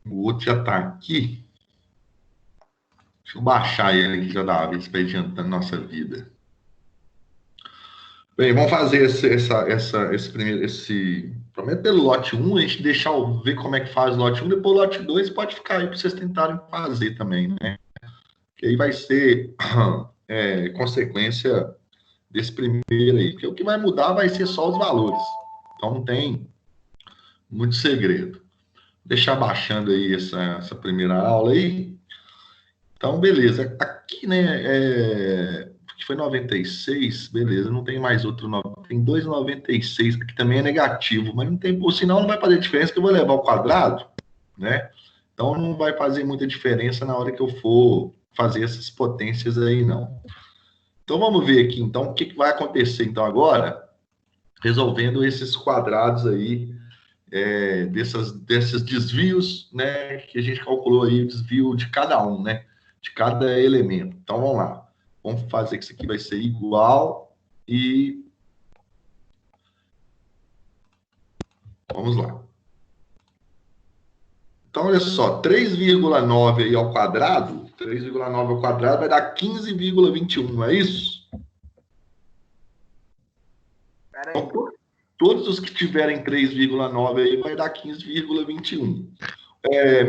O outro já está aqui. Deixa eu baixar ele aqui já da vez para ir adiantando nossa vida. Bem, vamos fazer esse primeiro, primeiro pelo lote 1, a gente deixar ver como é que faz o lote 1, depois o lote 2 pode ficar aí para vocês tentarem fazer também, né? Que aí vai ser consequência desse primeiro aí, porque o que vai mudar vai ser só os valores. Então não tem muito segredo. Deixar baixando aí essa primeira aula aí. Então, beleza. Aqui, né, que foi 96, beleza, não tem mais outro, tem 2,96, que também é negativo, mas não tem, por sinal não vai fazer diferença, que eu vou levar ao quadrado, né? Então não vai fazer muita diferença na hora que eu for fazer essas potências aí, não. Então vamos ver aqui, então, o que vai acontecer, então, agora, resolvendo esses quadrados aí, desses desvios, né, que a gente calculou aí, o desvio de cada um, né, de cada elemento. Então, vamos lá. Vamos fazer que isso aqui vai ser igual e... Vamos lá. Então, olha só, 3,9 aí ao quadrado, 3,9 ao quadrado vai dar 15,21, não é isso? Então, todos os que tiverem 3,9 aí vai dar 15,21.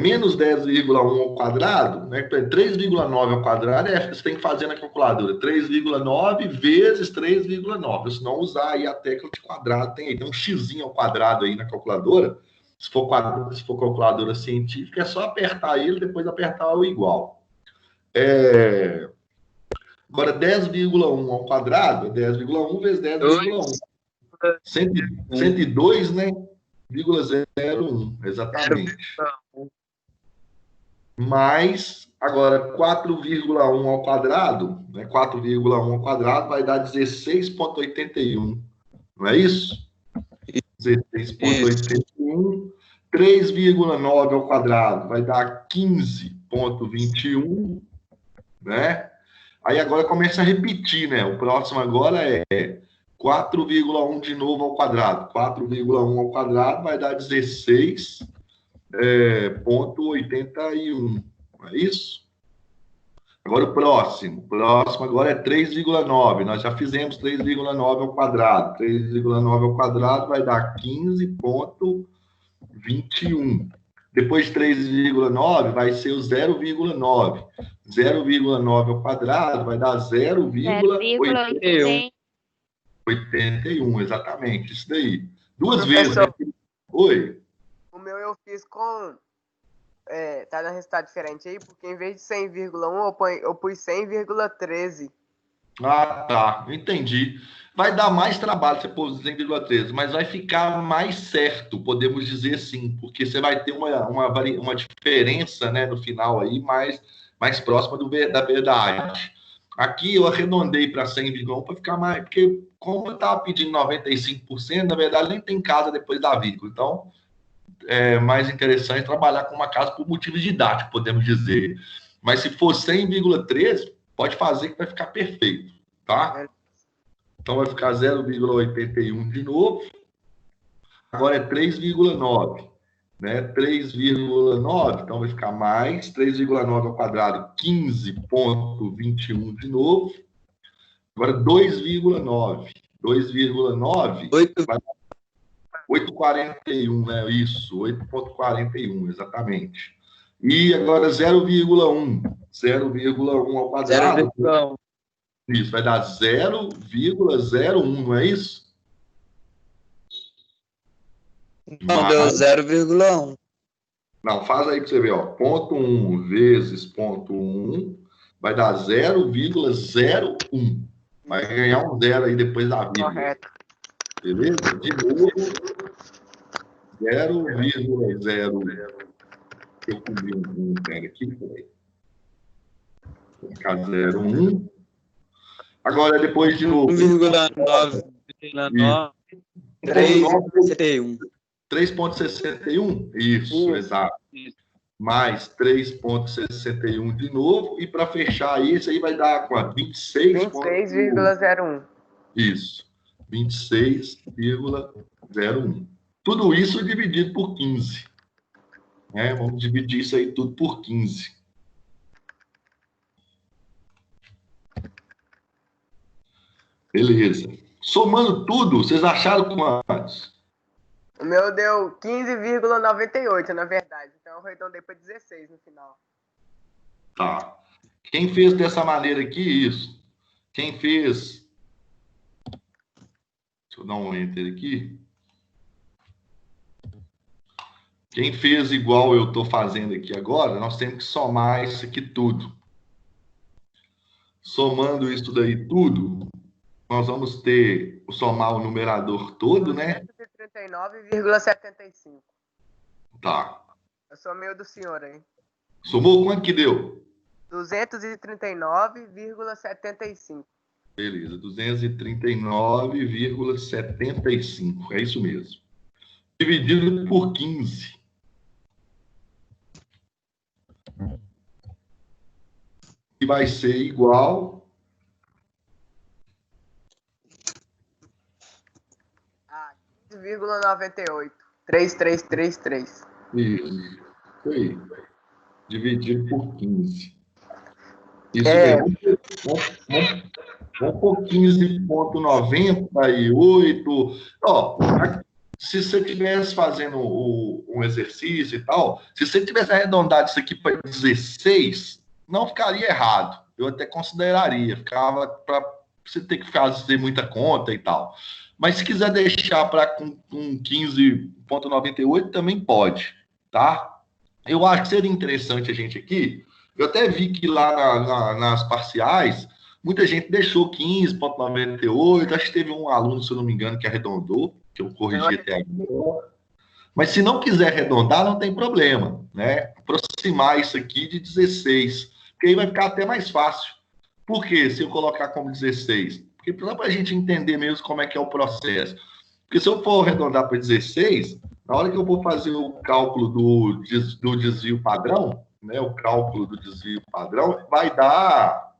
Menos 10,1 ao quadrado, né? 3,9 ao quadrado, você tem que fazer na calculadora 3,9 vezes 3,9. Se não usar aí a tecla de quadrado, tem um xzinho ao quadrado aí na calculadora. Se for calculadora científica, é só apertar ele, depois apertar o igual. Agora, 10,1 ao quadrado é 10,1 vezes 10,1. 102, né? 0,01, exatamente. Mais, agora, 4,1 ao quadrado, né? 4,1 ao quadrado vai dar 16,81. Não é isso? 16,81. 3,9 ao quadrado vai dar 15,21, né? Aí agora começa a repetir, né? O próximo agora é 4,1 de novo ao quadrado. 4,1 ao quadrado vai dar 16,81. Não é isso? Agora o próximo. O próximo agora é 3,9. Nós já fizemos 3,9 ao quadrado. 3,9 ao quadrado vai dar 15,21. Depois de 3,9 vai ser o 0,9. 0,9 ao quadrado vai dar 0,81. Exatamente, isso daí. Duas vezes. Né? Oi. O meu eu fiz com... tá dando resultado diferente aí, porque em vez de 100,1 eu pus 100,13. Ah, tá. Entendi. Vai dar mais trabalho você pôr 100,13, mas vai ficar mais certo, podemos dizer assim, porque você vai ter uma diferença, né, no final aí, mais próxima da verdade. Aqui eu arredondei para 100,1 para ficar mais, porque como eu estava pedindo 95%, na verdade nem tem casa depois da vírgula. Então, é mais interessante trabalhar com uma casa por motivos didáticos, podemos dizer. Mas se for 100,13, pode fazer que vai ficar perfeito, tá? Então vai ficar 0,81 de novo. Agora é 3,9, né? 3,9, então vai ficar mais 3,9 ao quadrado, 15,21 de novo. Agora 2,9. 2,9 vai 8,41, né? Isso, 8,41, exatamente. E agora 0,1. 0,1 ao quadrado. 0,1. Isso, vai dar 0,01, não é isso? Não, deu 0,1. Não, faz aí para você ver, ó. Ponto 1 vezes ponto 1 vai dar 0,01. Vai ganhar um zero aí depois da vírgula. Correto. Beleza? De novo, 0,0. Eu cobri um zero aqui, peraí. Vou ficar 0,1. Agora, depois de novo. 1,9, 3,61. 3,61? Isso, exato. Mais 3,61 de novo. E para fechar isso aí vai dar quanto? 26,01. Isso. 26,01. Tudo isso dividido por 15. né? Vamos dividir isso aí tudo por 15. Beleza. Somando tudo, vocês acharam quantos? O meu deu 15,98, na verdade. Então eu arredondei para 16 no final. Tá. Quem fez dessa maneira aqui, isso. Quem fez... Deixa eu dar um enter aqui. Quem fez igual eu estou fazendo aqui agora, nós temos que somar isso aqui tudo. Somando isso daí tudo, nós vamos ter somar o numerador todo, né? 239,75. Tá. Eu sou meio do senhor aí. Somou quanto que deu? 239,75. Beleza, 239,75. É isso mesmo. Dividido por 15. E vai ser igual... 15,98. 3333. Isso aí. Dividido por 15. Isso É. mesmo. Vamos por 15,98. Ó, se você estivesse fazendo um exercício e tal, se você tivesse arredondado isso aqui para 16, não ficaria errado. Eu até consideraria. Ficava para você ter que fazer muita conta e tal. Mas se quiser deixar para com 15,98, também pode, tá? Eu acho que seria interessante a gente aqui. Eu até vi que lá nas parciais, muita gente deixou 15,98. Acho que teve um aluno, se eu não me engano, que arredondou, que eu corrigi até agora. Mas se não quiser arredondar, não tem problema, né? Aproximar isso aqui de 16, porque aí vai ficar até mais fácil. Por quê? Se eu colocar como 16? Porque só para a gente entender mesmo como é que é o processo. Porque se eu for arredondar para 16, na hora que eu vou fazer o cálculo do desvio padrão, né, o cálculo do desvio padrão, vai dar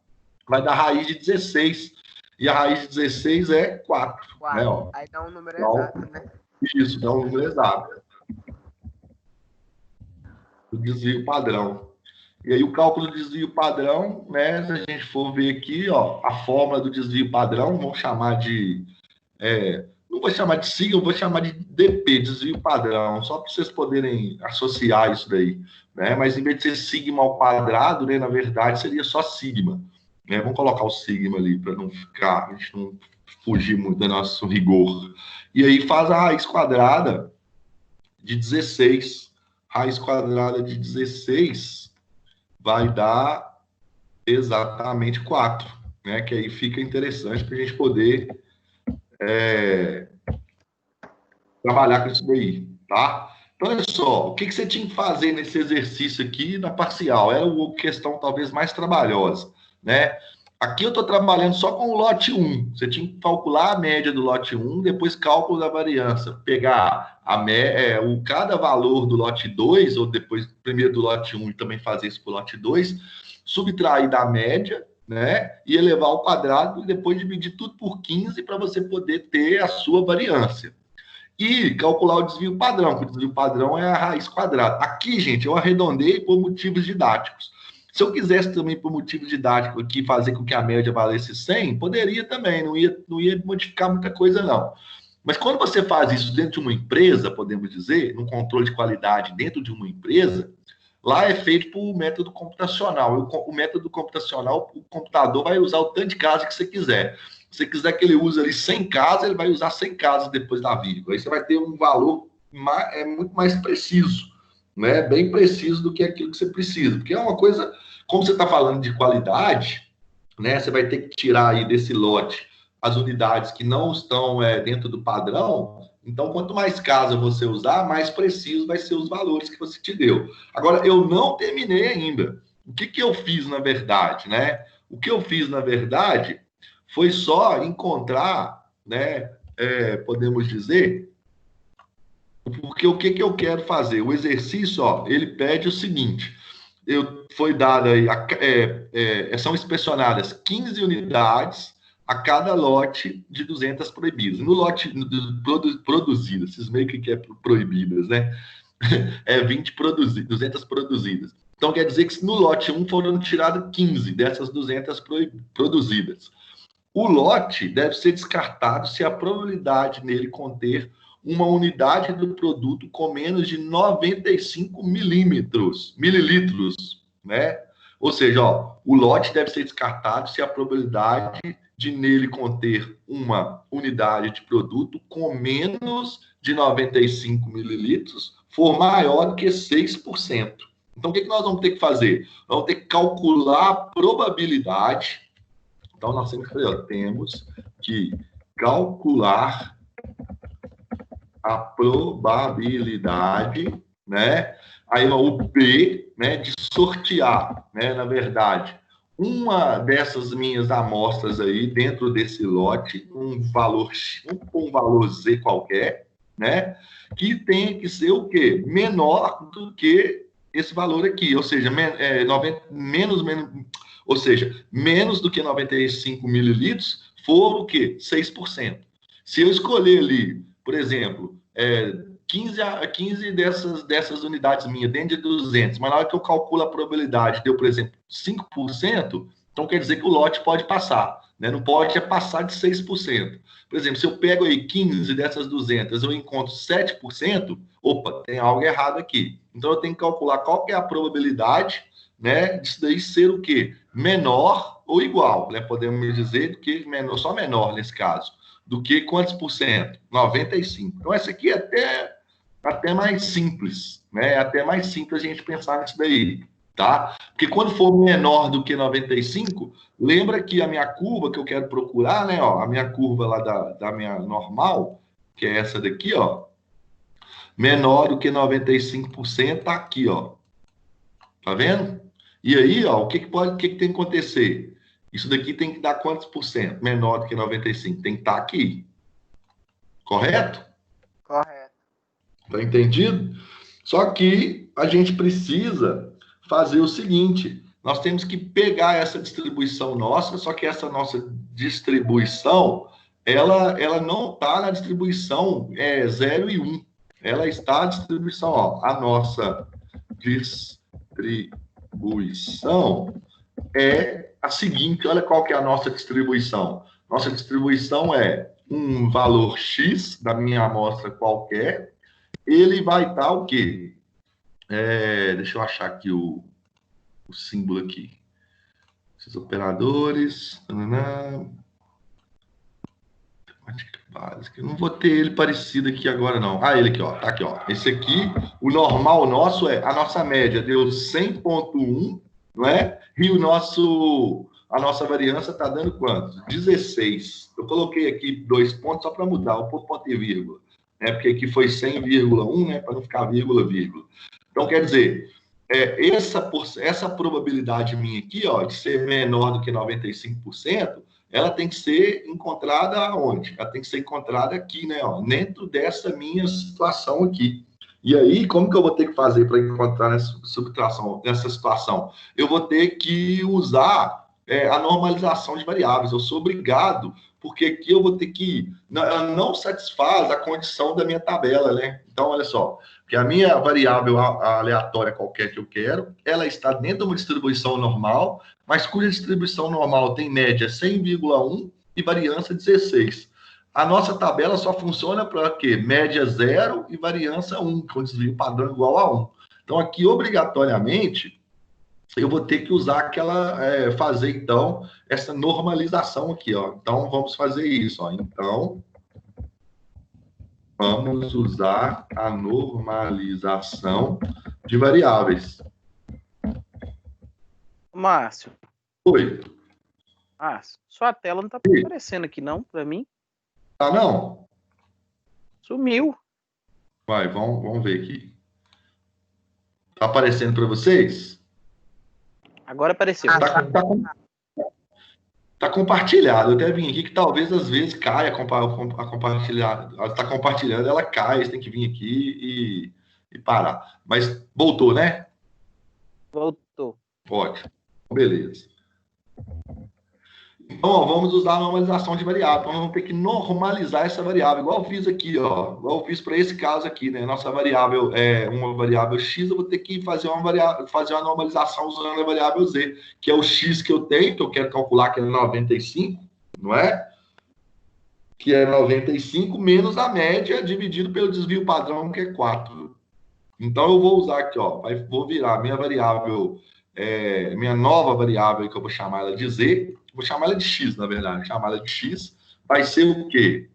raiz de 16. E a raiz de 16 é 4. Né, ó. Aí dá um número exato, né? Isso, dá um número exato. O desvio padrão. E aí o cálculo do desvio padrão, né, se a gente for ver aqui, ó, a fórmula do desvio padrão, vamos chamar de... não vou chamar de sigma, eu vou chamar de DP, desvio padrão, só para vocês poderem associar isso daí, né? Mas em vez de ser sigma ao quadrado, né, na verdade seria só sigma, né? Vamos colocar o sigma ali para não ficar, a gente não fugir muito do nosso rigor. E aí faz a raiz quadrada de 16. Raiz quadrada de 16 vai dar exatamente 4, né? Que aí fica interessante para a gente poder trabalhar com isso daí, tá? Então, olha só, o que você tinha que fazer nesse exercício aqui na parcial? Era uma questão talvez mais trabalhosa, né? Aqui eu estou trabalhando só com o lote 1. Você tinha que calcular a média do lote 1, depois cálculo da variância. Pegar cada valor do lote 2, ou depois primeiro do lote 1 e também fazer isso para o lote 2, subtrair da média, né? E elevar ao quadrado e depois dividir tudo por 15 para você poder ter a sua variância. E calcular o desvio padrão, que o desvio padrão é a raiz quadrada. Aqui, gente, eu arredondei por motivos didáticos. Se eu quisesse também, por motivo didático, aqui fazer com que a média valesse 100, poderia também, não ia modificar muita coisa, não. Mas quando você faz isso dentro de uma empresa, podemos dizer, num controle de qualidade dentro de uma empresa, lá é feito por método computacional. O método computacional, o computador vai usar o tanto de casos que você quiser. Se você quiser que ele use ali 100 casas, ele vai usar 100 casas depois da vírgula. Aí você vai ter um valor muito mais preciso, né? Bem preciso do que aquilo que você precisa. Porque é uma coisa, como você está falando de qualidade, né? Você vai ter que tirar aí desse lote as unidades que não estão dentro do padrão. Então, quanto mais casa você usar, mais preciso vai ser os valores que você te deu. Agora, eu não terminei ainda. O que eu fiz, na verdade, né? O que eu fiz, na verdade, foi só encontrar, né? Podemos dizer, porque o que eu quero fazer? O exercício, ó, ele pede o seguinte: foi dada aí, são inspecionadas 15 unidades a cada lote de 200 proibidas. No lote produzidas, vocês meio que é proibidas, né? é 20 produzidas, 200 produzidas. Então, quer dizer que se no lote 1 foram tiradas 15 dessas 200 produzidas. O lote deve ser descartado se a probabilidade nele conter uma unidade do produto com menos de 95 mililitros, né? Ou seja, ó, o lote deve ser descartado se a probabilidade de nele conter uma unidade de produto com menos de 95 mililitros for maior do que 6%. Então, o que nós vamos ter que fazer? Nós vamos ter que calcular a probabilidade. Então, nós temos que calcular a probabilidade, né? Aí o P, né, de sortear, né, na verdade, uma dessas minhas amostras aí dentro desse lote, um valor Z qualquer, né, que tem que ser o quê? Menor do que esse valor aqui, ou seja, menos do que 95 mililitros for o quê? 6%. Se eu escolher ali, por exemplo, 15 dessas unidades minhas, dentro de 200, mas na hora que eu calculo a probabilidade, deu, por exemplo, 5%, então quer dizer que o lote pode passar, né? Não pode passar de 6%. Por exemplo, se eu pego aí 15 dessas 200, eu encontro 7%, opa, tem algo errado aqui. Então eu tenho que calcular qual que é a probabilidade, né, disso daí ser o quê? Menor ou igual, né? Podemos dizer que menor, só menor nesse caso, do que quantos por cento? 95%. Então, essa aqui é até mais simples, né? É até mais simples a gente pensar nisso daí, tá? Porque quando for menor do que 95, lembra que a minha curva que eu quero procurar, né? Ó, a minha curva lá da minha normal, que é essa daqui, ó, menor do que 95%, tá aqui, ó. Tá vendo? E aí, ó, o que tem que acontecer? Isso daqui tem que dar quantos por cento? Menor do que 95%. Tem que estar aqui. Correto? Correto. Tá entendido? Só que a gente precisa fazer o seguinte: nós temos que pegar essa distribuição nossa, só que essa nossa distribuição, ela não está na distribuição 0 e 1. Ela está na distribuição, ó, a nossa distribuição é a seguinte, olha qual que é a nossa distribuição. Nossa distribuição é um valor X da minha amostra qualquer, ele vai estar o quê? Deixa eu achar aqui o símbolo aqui. Esses operadores. Básica. Eu não vou ter ele parecido aqui agora, não. Ah, ele aqui, ó. Tá aqui, ó. Esse aqui, o normal nosso a nossa média deu 100,1, não é? E a nossa variância está dando quanto? 16. Eu coloquei aqui 2 pontos só para mudar, um ponto e vírgula. Né? Porque aqui foi 100,1, né? Para não ficar vírgula, vírgula. Então, quer dizer, essa probabilidade minha aqui, ó, de ser menor do que 95%, ela tem que ser encontrada onde? Ela tem que ser encontrada aqui, né? Ó, dentro dessa minha situação aqui. E aí, como que eu vou ter que fazer para encontrar nessa situação? Eu vou ter que usar a normalização de variáveis. Eu sou obrigado, porque aqui eu vou ter que... Ela não satisfaz a condição da minha tabela, né? Então, olha só. Que a minha variável aleatória qualquer que eu quero, ela está dentro de uma distribuição normal, mas cuja distribuição normal tem média 100,1 e variância 16. A nossa tabela só funciona para quê? Média 0 e variância 1, com desvio padrão igual a 1. Então, aqui, obrigatoriamente, eu vou ter que usar fazer, então, essa normalização aqui, ó. Então, vamos fazer isso, ó. Então, vamos usar a normalização de variáveis. Márcio. Oi. Márcio, sua tela não está aparecendo aqui, não, para mim. Tá, não? Sumiu. Vai, vamos ver aqui. Tá aparecendo para vocês? Agora apareceu. Tá compartilhado. Eu até vim aqui que talvez às vezes caia a compartilhar. Está compartilhando, ela cai. Você tem que vir aqui e parar. Mas voltou, né? Voltou. Ótimo. Beleza. Então, ó, vamos usar a normalização de variável. Então, nós vamos ter que normalizar essa variável, igual eu fiz aqui, ó. Igual eu fiz para esse caso aqui, né? Nossa variável é uma variável x, eu vou ter que fazer uma normalização usando a variável z, que é o x que eu tenho, que eu quero calcular, que é 95, não é? Que é 95 menos a média dividido pelo desvio padrão, que é 4. Então, eu vou usar aqui, ó. Vou virar minha variável, minha nova variável, que eu vou chamar ela de z. Vou chamar ela de x, na verdade. Vou chamar ela de x. Vai ser o quê?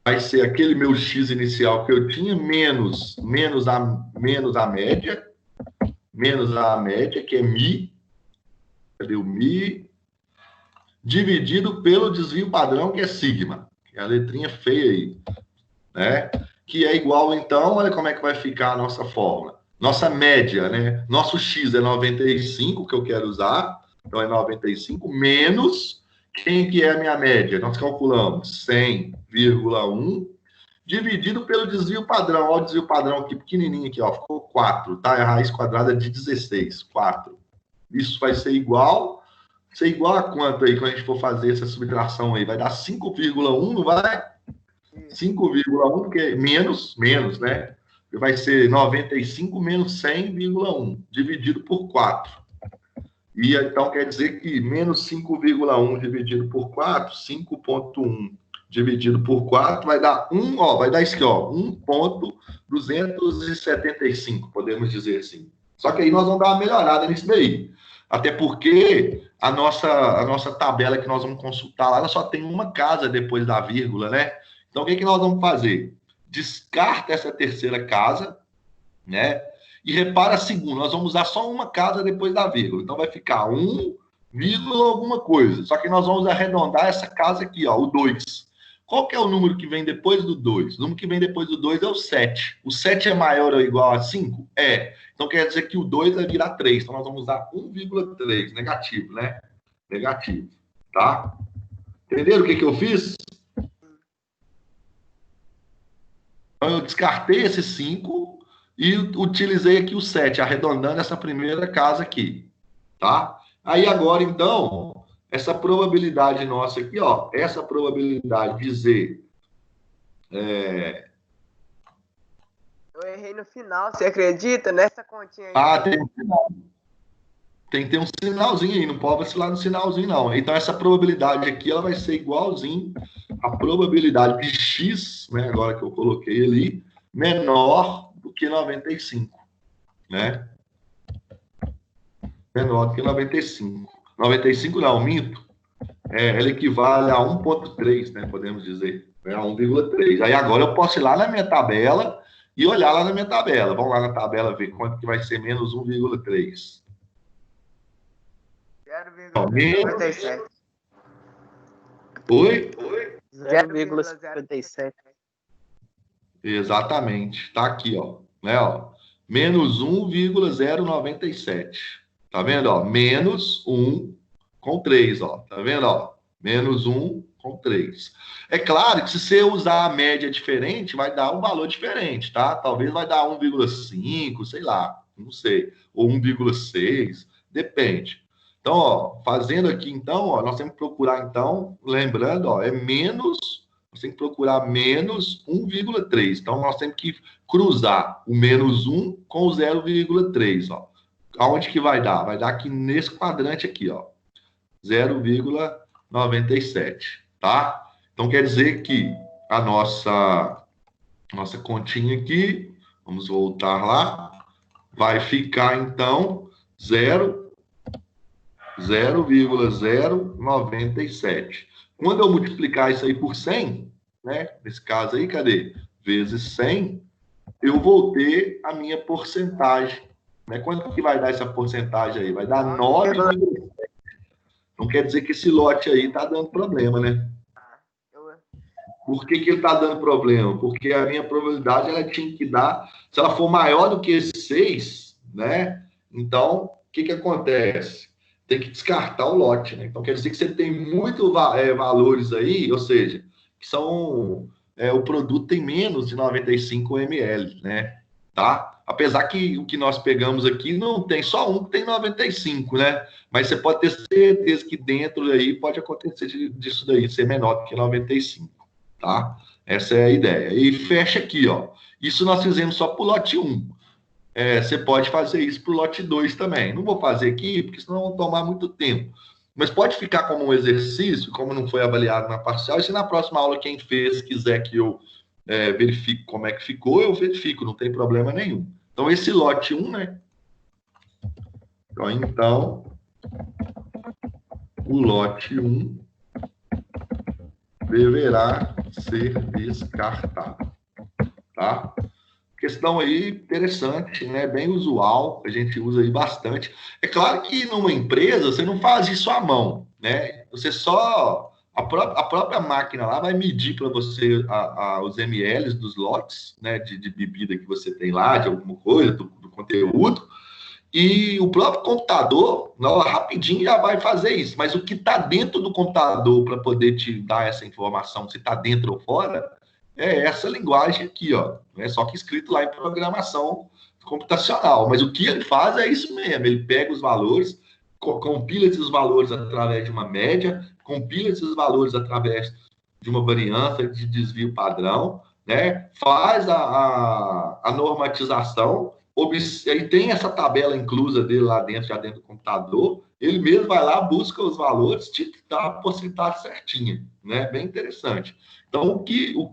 Vai ser aquele meu x inicial que eu tinha, menos a média. Menos a média, que é mi. Cadê o mi? Dividido pelo desvio padrão, que é sigma. É a letrinha feia aí, né? Que é igual, então, olha como é que vai ficar a nossa fórmula. Nossa média, né? Nosso x é 95, que eu quero usar. Então, é 95 menos... Quem que é a minha média? Nós calculamos 100,1 dividido pelo desvio padrão. Olha o desvio padrão aqui, pequenininho aqui, ó. Ficou 4, tá? É a raiz quadrada de 16, 4. Isso vai ser igual a quanto aí, quando a gente for fazer essa subtração aí? Vai dar 5,1, não vai? 5,1, porque é menos, né? Vai ser 95 menos 100,1, dividido por 4. E então quer dizer que menos 5,1 dividido por 4, 5,1 dividido por 4, vai dar 1, ó, vai dar isso aqui, ó, 1,275, podemos dizer assim. Só que aí nós vamos dar uma melhorada nisso daí. Até porque a nossa tabela que nós vamos consultar lá, ela só tem uma casa depois da vírgula, né? Então, o que nós vamos fazer? Descarta essa terceira casa, né? E repara a segunda. Nós vamos usar só uma casa depois da vírgula. Então, vai ficar 1, vírgula alguma coisa. Só que nós vamos arredondar essa casa aqui, ó, o 2. Qual que é o número que vem depois do 2? O número que vem depois do 2 é o 7. O 7 é maior ou igual a 5? É. Então, quer dizer que o 2 vai virar 3. Então, nós vamos usar 1,3. Negativo, né? Negativo. Tá? Entenderam o que eu fiz? Então, eu descartei esse 5 e utilizei aqui o 7, arredondando essa primeira casa aqui, tá? Aí agora, então, essa probabilidade nossa aqui, ó, essa probabilidade de Z... Eu errei no final, você acredita? Nessa continha aí. Ah, tem um final. Tem que ter um sinalzinho aí, não pode vacilar no sinalzinho, não. Então, essa probabilidade aqui, ela vai ser igualzinho à probabilidade de x, né, agora que eu coloquei ali, menor do que 95, né? Menor do que 95. 95 não, minto. Ela equivale a 1,3, né, podemos dizer. Né, a 1,3. Aí agora eu posso ir lá na minha tabela e olhar lá na minha tabela. Vamos lá na tabela ver quanto que vai ser menos 1,3. 0,57. Oi? 0,57. Exatamente. Tá aqui, ó. Né, ó. Menos 1,097. Tá vendo, ó? Menos 1 com 3, ó. Tá vendo, ó? Menos 1 com 3. É claro que se você usar a média diferente, vai dar um valor diferente, tá? Talvez vai dar 1,5, sei lá, não sei. Ou 1,6, depende. Então, ó, fazendo aqui, então, ó, nós temos que procurar, então, lembrando, ó, nós temos que procurar menos 1,3. Então, nós temos que cruzar o menos 1 com o 0,3, ó. Aonde que vai dar? Vai dar aqui nesse quadrante aqui, ó. 0,97, tá? Então, quer dizer que a nossa continha aqui, vamos voltar lá, vai ficar, então, 0,097. Quando eu multiplicar isso aí por 100, né? Nesse caso aí, cadê? Vezes 100, eu vou ter a minha porcentagem. Né? Quanto que vai dar essa porcentagem aí? Vai dar 9,7. Não quer dizer que esse lote aí está dando problema, né? Por que ele está dando problema? Porque a minha probabilidade ela tinha que dar, se ela for maior do que esse 6, né? Então, o que acontece? Tem que descartar o lote, né? Então, quer dizer que você tem muitos valores aí, ou seja, que são... o produto tem menos de 95 ml, né? tá? Apesar que o que nós pegamos aqui não tem só um que tem 95, né? Mas você pode ter certeza que dentro aí pode acontecer disso daí, ser menor do que 95, tá? Essa é a ideia. E fecha aqui, ó. Isso nós fizemos só para o lote 1. Você pode fazer isso para o lote 2 também. Não vou fazer aqui, porque senão vão tomar muito tempo. Mas pode ficar como um exercício, como não foi avaliado na parcial, e se na próxima aula quem fez quiser que eu verifique como é que ficou, eu verifico, não tem problema nenhum. Então, esse lote 1, né? Então, o lote 1 deverá ser descartado, tá? Questão aí interessante, né? Bem usual, a gente usa aí bastante. É claro que numa empresa você não faz isso à mão, né? Você só a própria máquina lá vai medir para você os ml dos lotes, né? De bebida que você tem lá, de alguma coisa, do conteúdo. E o próprio computador, rapidinho já vai fazer isso. Mas o que está dentro do computador para poder te dar essa informação, se está dentro ou fora, é essa linguagem aqui, ó. Só que escrito lá em programação computacional. Mas o que ele faz é isso mesmo. Ele pega os valores, compila esses valores através de uma média, compila esses valores através de uma variância de desvio padrão, né? Faz a normatização, aí tem essa tabela inclusa dele lá dentro, já dentro do computador. Ele mesmo vai lá, busca os valores, te dá a porcentagem certinha, né? Bem interessante. Então, o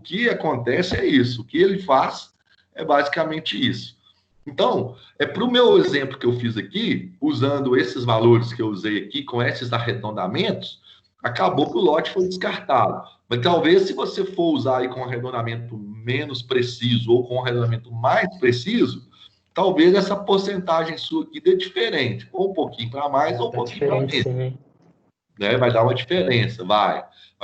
que acontece é isso. O que ele faz é basicamente isso. Então, para o meu exemplo que eu fiz aqui, usando esses valores que eu usei aqui, com esses arredondamentos, acabou que o lote foi descartado. Mas talvez, se você for usar aí com um arredondamento menos preciso ou com um arredondamento mais preciso, talvez essa porcentagem sua aqui dê diferente. Ou um pouquinho para mais, ou um pouquinho para menos. Né? Vai dar uma diferença, vai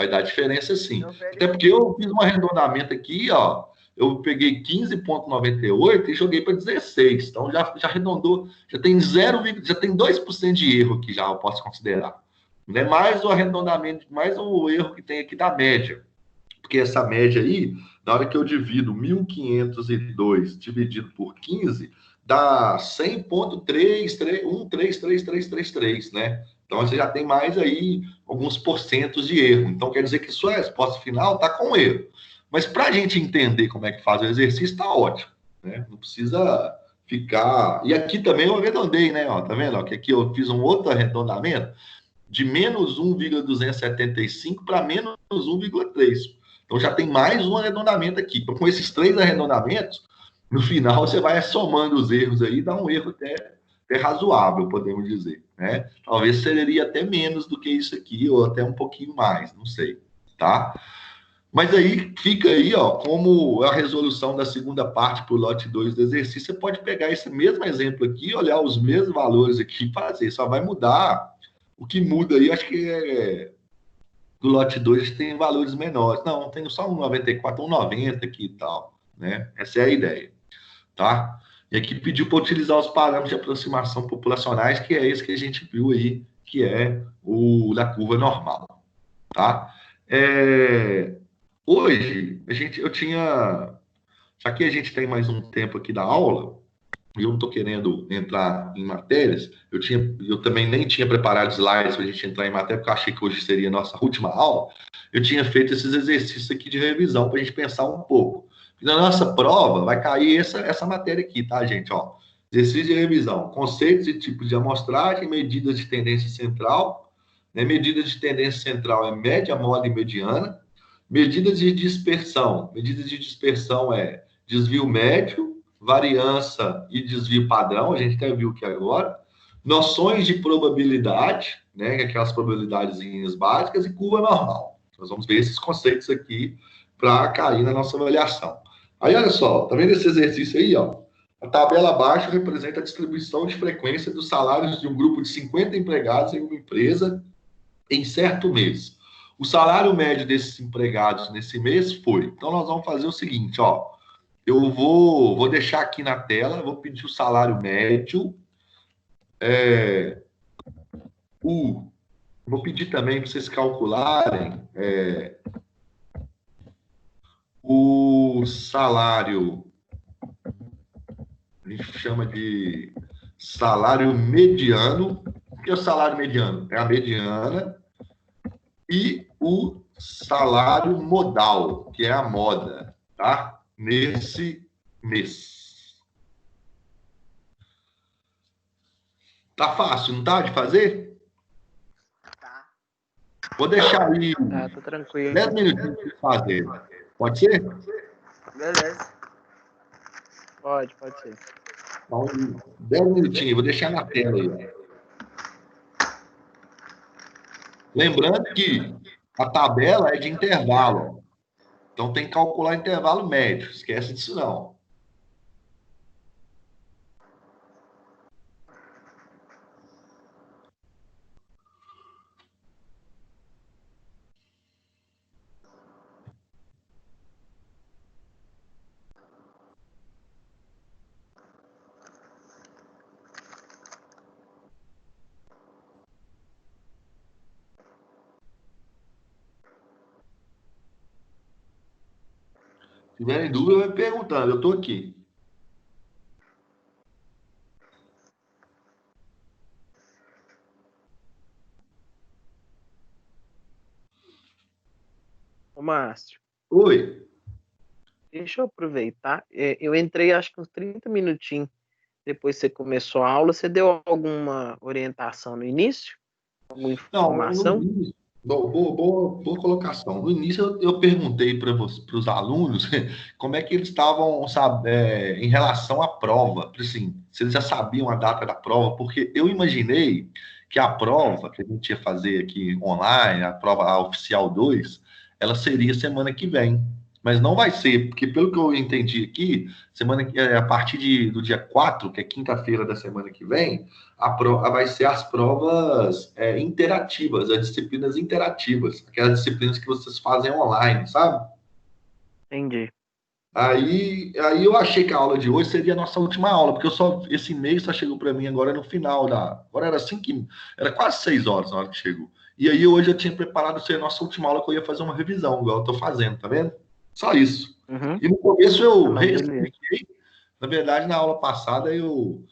dar diferença sim. Até porque eu fiz um arredondamento aqui, ó, eu peguei 15,98 e joguei para 16. Então já arredondou, já tem 2% de erro aqui, já eu posso considerar. Né? Mais o arredondamento, mais o erro que tem aqui da média. Porque essa média aí, na hora que eu divido 1.502 dividido por 15, dá 100,1333333, né? Então, você já tem mais aí alguns porcentos de erro. Então, quer dizer que sua resposta final está com erro. Mas para a gente entender como é que faz o exercício, está ótimo, né? Não precisa ficar... E aqui também eu arredondei, né? Ó, tá vendo? Ó, que aqui eu fiz um outro arredondamento de menos 1,275 para menos 1,3. Então, já tem mais um arredondamento aqui. Então, com esses 3 arredondamentos, no final, você vai somando os erros aí, dá um erro até razoável, podemos dizer, né? Talvez seria até menos do que isso aqui, ou até um pouquinho mais, não sei, tá? Mas aí, fica aí, ó, como a resolução da segunda parte para o lote 2 do exercício, você pode pegar esse mesmo exemplo aqui, olhar os mesmos valores aqui e fazer, só vai mudar. O que muda aí, acho que do lote 2 tem valores menores. Não, tem só 1,94, 1,90 aqui e tal, né? Essa é a ideia, tá? E aqui pediu para utilizar os parâmetros de aproximação populacionais, que é esse que a gente viu aí, que é o da curva normal, tá? Hoje, já que a gente tem mais um tempo aqui da aula, e eu não estou querendo entrar em matérias, eu também nem tinha preparado slides para a gente entrar em matéria, porque eu achei que hoje seria a nossa última aula. Eu tinha feito esses exercícios aqui de revisão para a gente pensar um pouco. E na nossa prova vai cair essa matéria aqui, tá, gente? Ó, exercício de revisão, conceitos e tipos de amostragem, medidas de tendência central. Né? Medidas de tendência central é média, moda e mediana. Medidas de dispersão. Medidas de dispersão é desvio médio, variância e desvio padrão, a gente até viu aqui agora. Noções de probabilidade, né, aquelas probabilidadezinhas básicas, e curva normal. Nós vamos ver esses conceitos aqui para cair na nossa avaliação. Aí, olha só, tá vendo esse exercício aí, ó? A tabela abaixo representa a distribuição de frequência dos salários de um grupo de 50 empregados em uma empresa em certo mês. O salário médio desses empregados nesse mês foi. Então, nós vamos fazer o seguinte, ó. Eu vou deixar aqui na tela, vou pedir o salário médio. Vou pedir também para vocês calcularem o salário A gente chama de salário mediano. O que é o salário mediano? É a mediana e o salário modal, que é a moda, tá? Nesse mês. Tá fácil, não tá, de fazer? Tá. Vou deixar aí Tá tranquilo. 10 minutinhos para fazer. Pode ser? Beleza. Pode ser. Então, 10 minutinhos, vou deixar na tela aí. Ó. Lembrando que a tabela é de intervalo. Ó. Então tem que calcular intervalo médio. Esquece disso não. Se tiverem dúvida, vai me perguntando. Eu estou aqui. Ô, Márcio, Oi. deixa eu aproveitar. Eu entrei acho que uns 30 minutinhos depois que você começou a aula. Você deu alguma orientação no início? Alguma Não, informação? no início, boa colocação. No início, eu perguntei para os alunos como é que eles estavam, sabe, em relação à prova. Assim, se eles já sabiam a data da prova, porque eu imaginei que a prova que a gente ia fazer aqui online, a prova a oficial 2, ela seria semana que vem. Mas não vai ser, porque pelo que eu entendi aqui, a partir do dia 4, que é quinta-feira da semana que vem, vai ser as provas interativas, as disciplinas interativas, aquelas disciplinas que vocês fazem online, sabe? Entendi. Aí eu achei que a aula de hoje seria a nossa última aula, porque esse e-mail só chegou para mim agora no final agora era quase 6 horas na hora que chegou. E aí hoje eu tinha preparado ser a nossa última aula, que eu ia fazer uma revisão, igual eu tô fazendo, tá vendo? Só isso. Uhum. E no começo eu beleza. expliquei, na verdade, na aula passada eu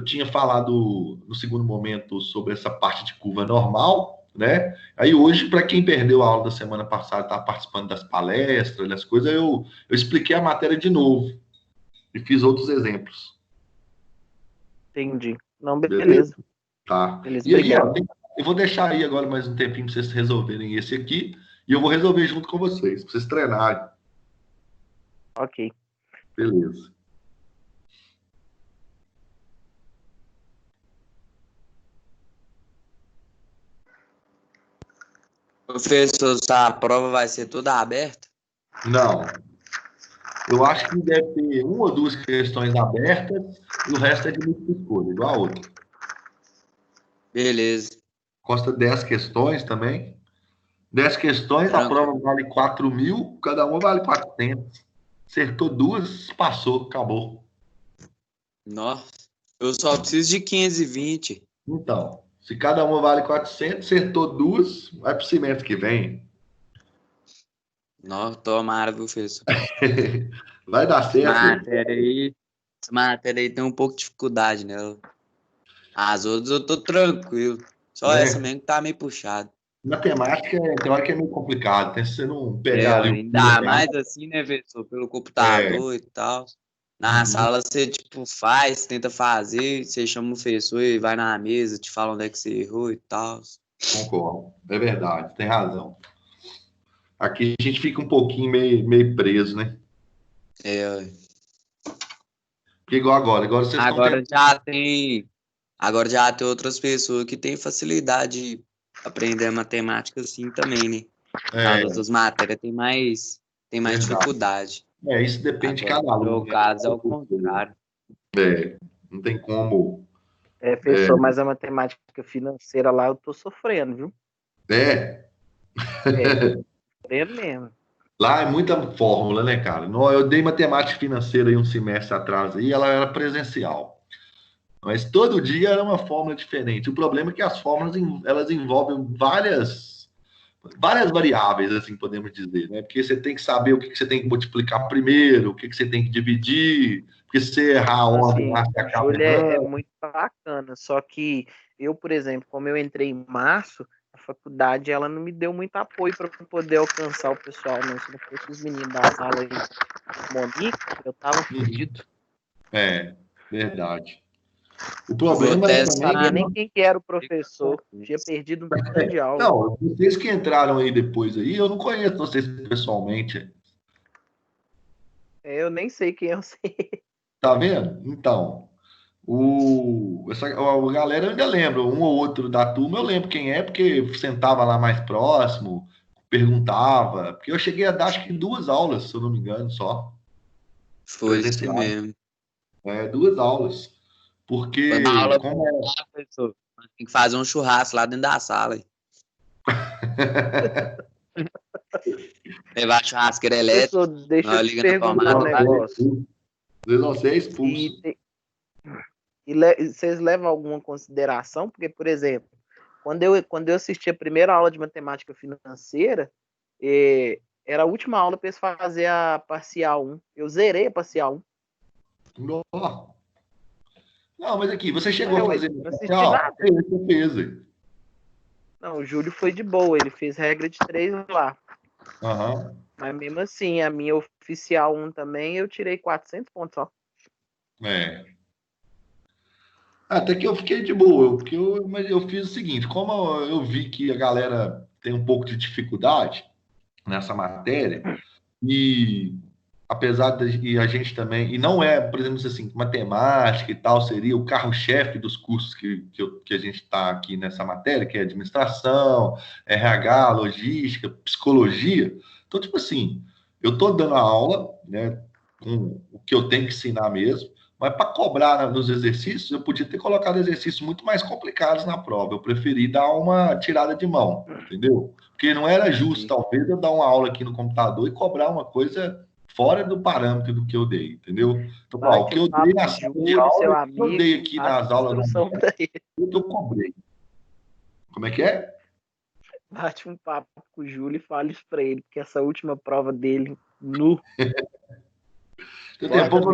tinha falado no segundo momento sobre essa parte de curva normal, né? Aí hoje, para quem perdeu a aula da semana passada, está participando das palestras, das coisas, eu expliquei a matéria de novo e fiz outros exemplos. Entendi. Não, beleza. Tá. Beleza, E aí, ó, obrigado. eu vou deixar aí agora mais um tempinho para vocês resolverem esse aqui e eu vou resolver junto com vocês, para vocês treinarem. Ok. Beleza. Professor, a prova vai ser toda aberta? Não. Eu acho que deve ter uma ou duas questões abertas e o resto é de múltipla escolha, igual a outra. Beleza. Consta 10 questões também. 10 questões, a prova vale 4.000, cada uma vale 400. Acertou duas, passou, acabou. Nossa, eu só preciso de 520. Então, se cada uma vale 400, acertou duas, vai pro semestre que vem. Nossa, tomara, viu, professor? Vai dar certo. Essa matéria aí tem um pouco de dificuldade nela. As outras eu tô tranquilo. Só essa mesmo que tá meio puxado. Matemática, tem hora que é meio complicado. Tem que você não pegar ali. Ainda mais assim, né, professor? Pelo computador e tal. Na sala você, tipo, tenta fazer, você chama o professor e vai na mesa, te fala onde é que você errou e tal. Concordo. É verdade, tem razão. Aqui a gente fica um pouquinho meio preso, né? Porque igual agora vocês agora Agora já tem outras pessoas que têm facilidade de aprender matemática assim também, né? As outras matérias tem mais dificuldade. Isso depende de cada aluno. No meu caso é o contrário. Não tem como. Professor, mas a matemática financeira lá eu tô sofrendo, viu? Sofrendo mesmo. Lá é muita fórmula, né, cara? Eu dei matemática financeira aí um semestre atrás e ela era presencial. Mas todo dia era uma fórmula diferente. O problema é que as fórmulas elas envolvem várias. várias variáveis, assim, podemos dizer, né? Porque você tem que saber o que você tem que multiplicar primeiro, o que você tem que dividir, porque se você errar a ordem, Assim, você o acaba Júlio é errando. muito bacana, só que eu, por exemplo, como eu entrei em março, a faculdade ela não me deu muito apoio para poder alcançar o pessoal, não. Se não fosse os meninos da sala aí, Monique, eu tava perdido. É, verdade. O Eu vou problema é testar. Não também sabia que nem quem que era o professor, tinha perdido um tanto de aula. não, vocês que entraram aí depois aí, eu não conheço vocês pessoalmente. Eu nem sei quem eu sei. Tá vendo? Então, a galera eu ainda lembra, um ou outro da turma eu lembro quem é, porque sentava lá mais próximo, perguntava, porque eu cheguei a dar acho que 2 aulas, se eu não me engano, só. Foi isso Presencial. mesmo. 2 aulas. Foi Porque, uma aula como boa, professor. Tem que fazer um churrasco lá dentro da sala. Aí. Levar a churrasqueira elétrica, Professor, deixa eu nós te liga na perguntar um tomada lá. negócio. Vocês vão ser E, expulsos. vocês levam alguma consideração? Porque, por exemplo, quando eu assisti a primeira aula de matemática financeira, era a última aula para eles fazer a parcial 1. Eu zerei a parcial 1. Não, mas aqui, você chegou a fazer Não assisti parcial? nada. Você fez. Aí. Não, o Júlio foi de boa, ele fez regra de 3 lá. Aham. Mas mesmo assim, a minha oficial 1 também, eu tirei 400 pontos só. É. Até que eu fiquei de boa, mas eu fiz o seguinte, como eu vi que a galera tem um pouco de dificuldade nessa matéria, e apesar de a gente também, e não é, por exemplo, assim, matemática e tal, seria o carro-chefe dos cursos que a gente está aqui nessa matéria, que é administração, RH, logística, psicologia. Então, tipo assim, eu estou dando a aula, né, com o que eu tenho que ensinar mesmo, mas para cobrar nos exercícios, eu podia ter colocado exercícios muito mais complicados na prova. Eu preferi dar uma tirada de mão, entendeu? Porque não era justo, talvez, eu dar uma aula aqui no computador e cobrar uma coisa fora do parâmetro do que eu dei, entendeu? Então, o que eu dei na sala de aula, o que eu dei aqui nas aulas, eu cobrei. Como é que é? Bate um papo com o Júlio e fala isso pra ele, porque essa última prova dele, nu. Eu tenho pouco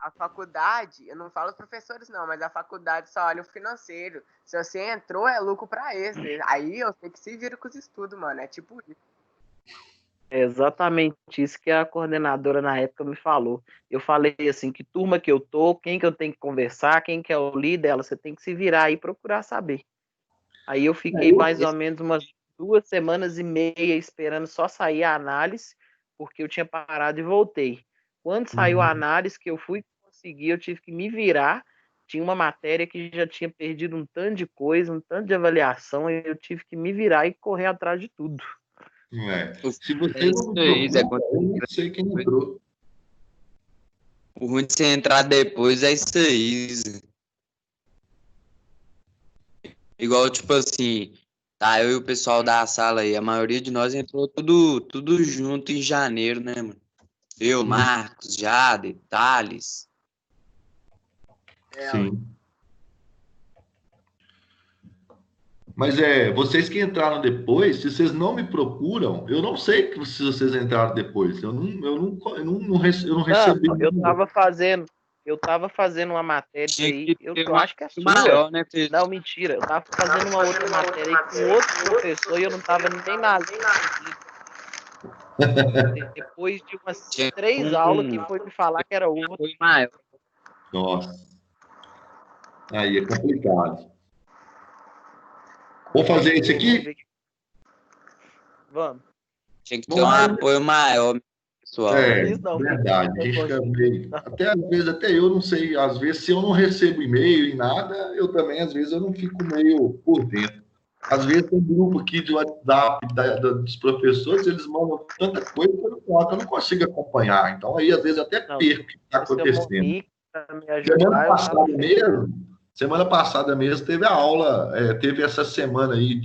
A faculdade, eu não falo os professores não, mas a faculdade só olha o financeiro. Se você entrou, é lucro pra esse. Aí eu sei que se vira com os estudos, mano. É tipo isso. É exatamente isso que a coordenadora na época me falou. Eu falei assim, que turma que eu tô, quem que eu tenho que conversar, quem que é o líder dela, você tem que se virar aí e procurar saber. Aí eu fiquei mais ou menos umas 2 semanas e meia esperando só sair a análise, porque eu tinha parado e voltei. Quando saiu a análise que eu fui conseguir, eu tive que me virar. Tinha uma matéria que já tinha perdido um tanto de coisa, um tanto de avaliação, e eu tive que me virar e correr atrás de tudo. Se você não me procura, eu nem sei quem entrou. O ruim de você entrar depois é isso aí. Igual, tipo assim, tá, eu e o pessoal da sala aí, a maioria de nós entrou tudo junto em janeiro, né, mano? Eu, Marcos, Jade, Thales. Sim. Mas vocês que entraram depois, se vocês não me procuram, eu não sei se vocês entraram depois. Eu não recebi. Eu tava fazendo uma matéria aí, eu acho que é sua. Maior, né, não, mentira. Eu tava fazendo uma outra matéria aí com outro professor e eu não tava nem nada. Depois de umas 3 aulas que foi me falar que era outro. Foi maior. Nossa. Aí é complicado. Vou fazer esse aqui? Vamos. Tinha que ter um apoio maior, pessoal. Verdade. A gente fica meio... Até eu não sei, às vezes, se eu não recebo e-mail e nada, eu também, às vezes, eu não fico meio por dentro. Às vezes tem um grupo aqui de WhatsApp dos professores, eles mandam tanta coisa que eu não consigo acompanhar. Então, aí, às vezes, até perco o que está acontecendo. Semana passada mesmo teve a aula, teve essa semana aí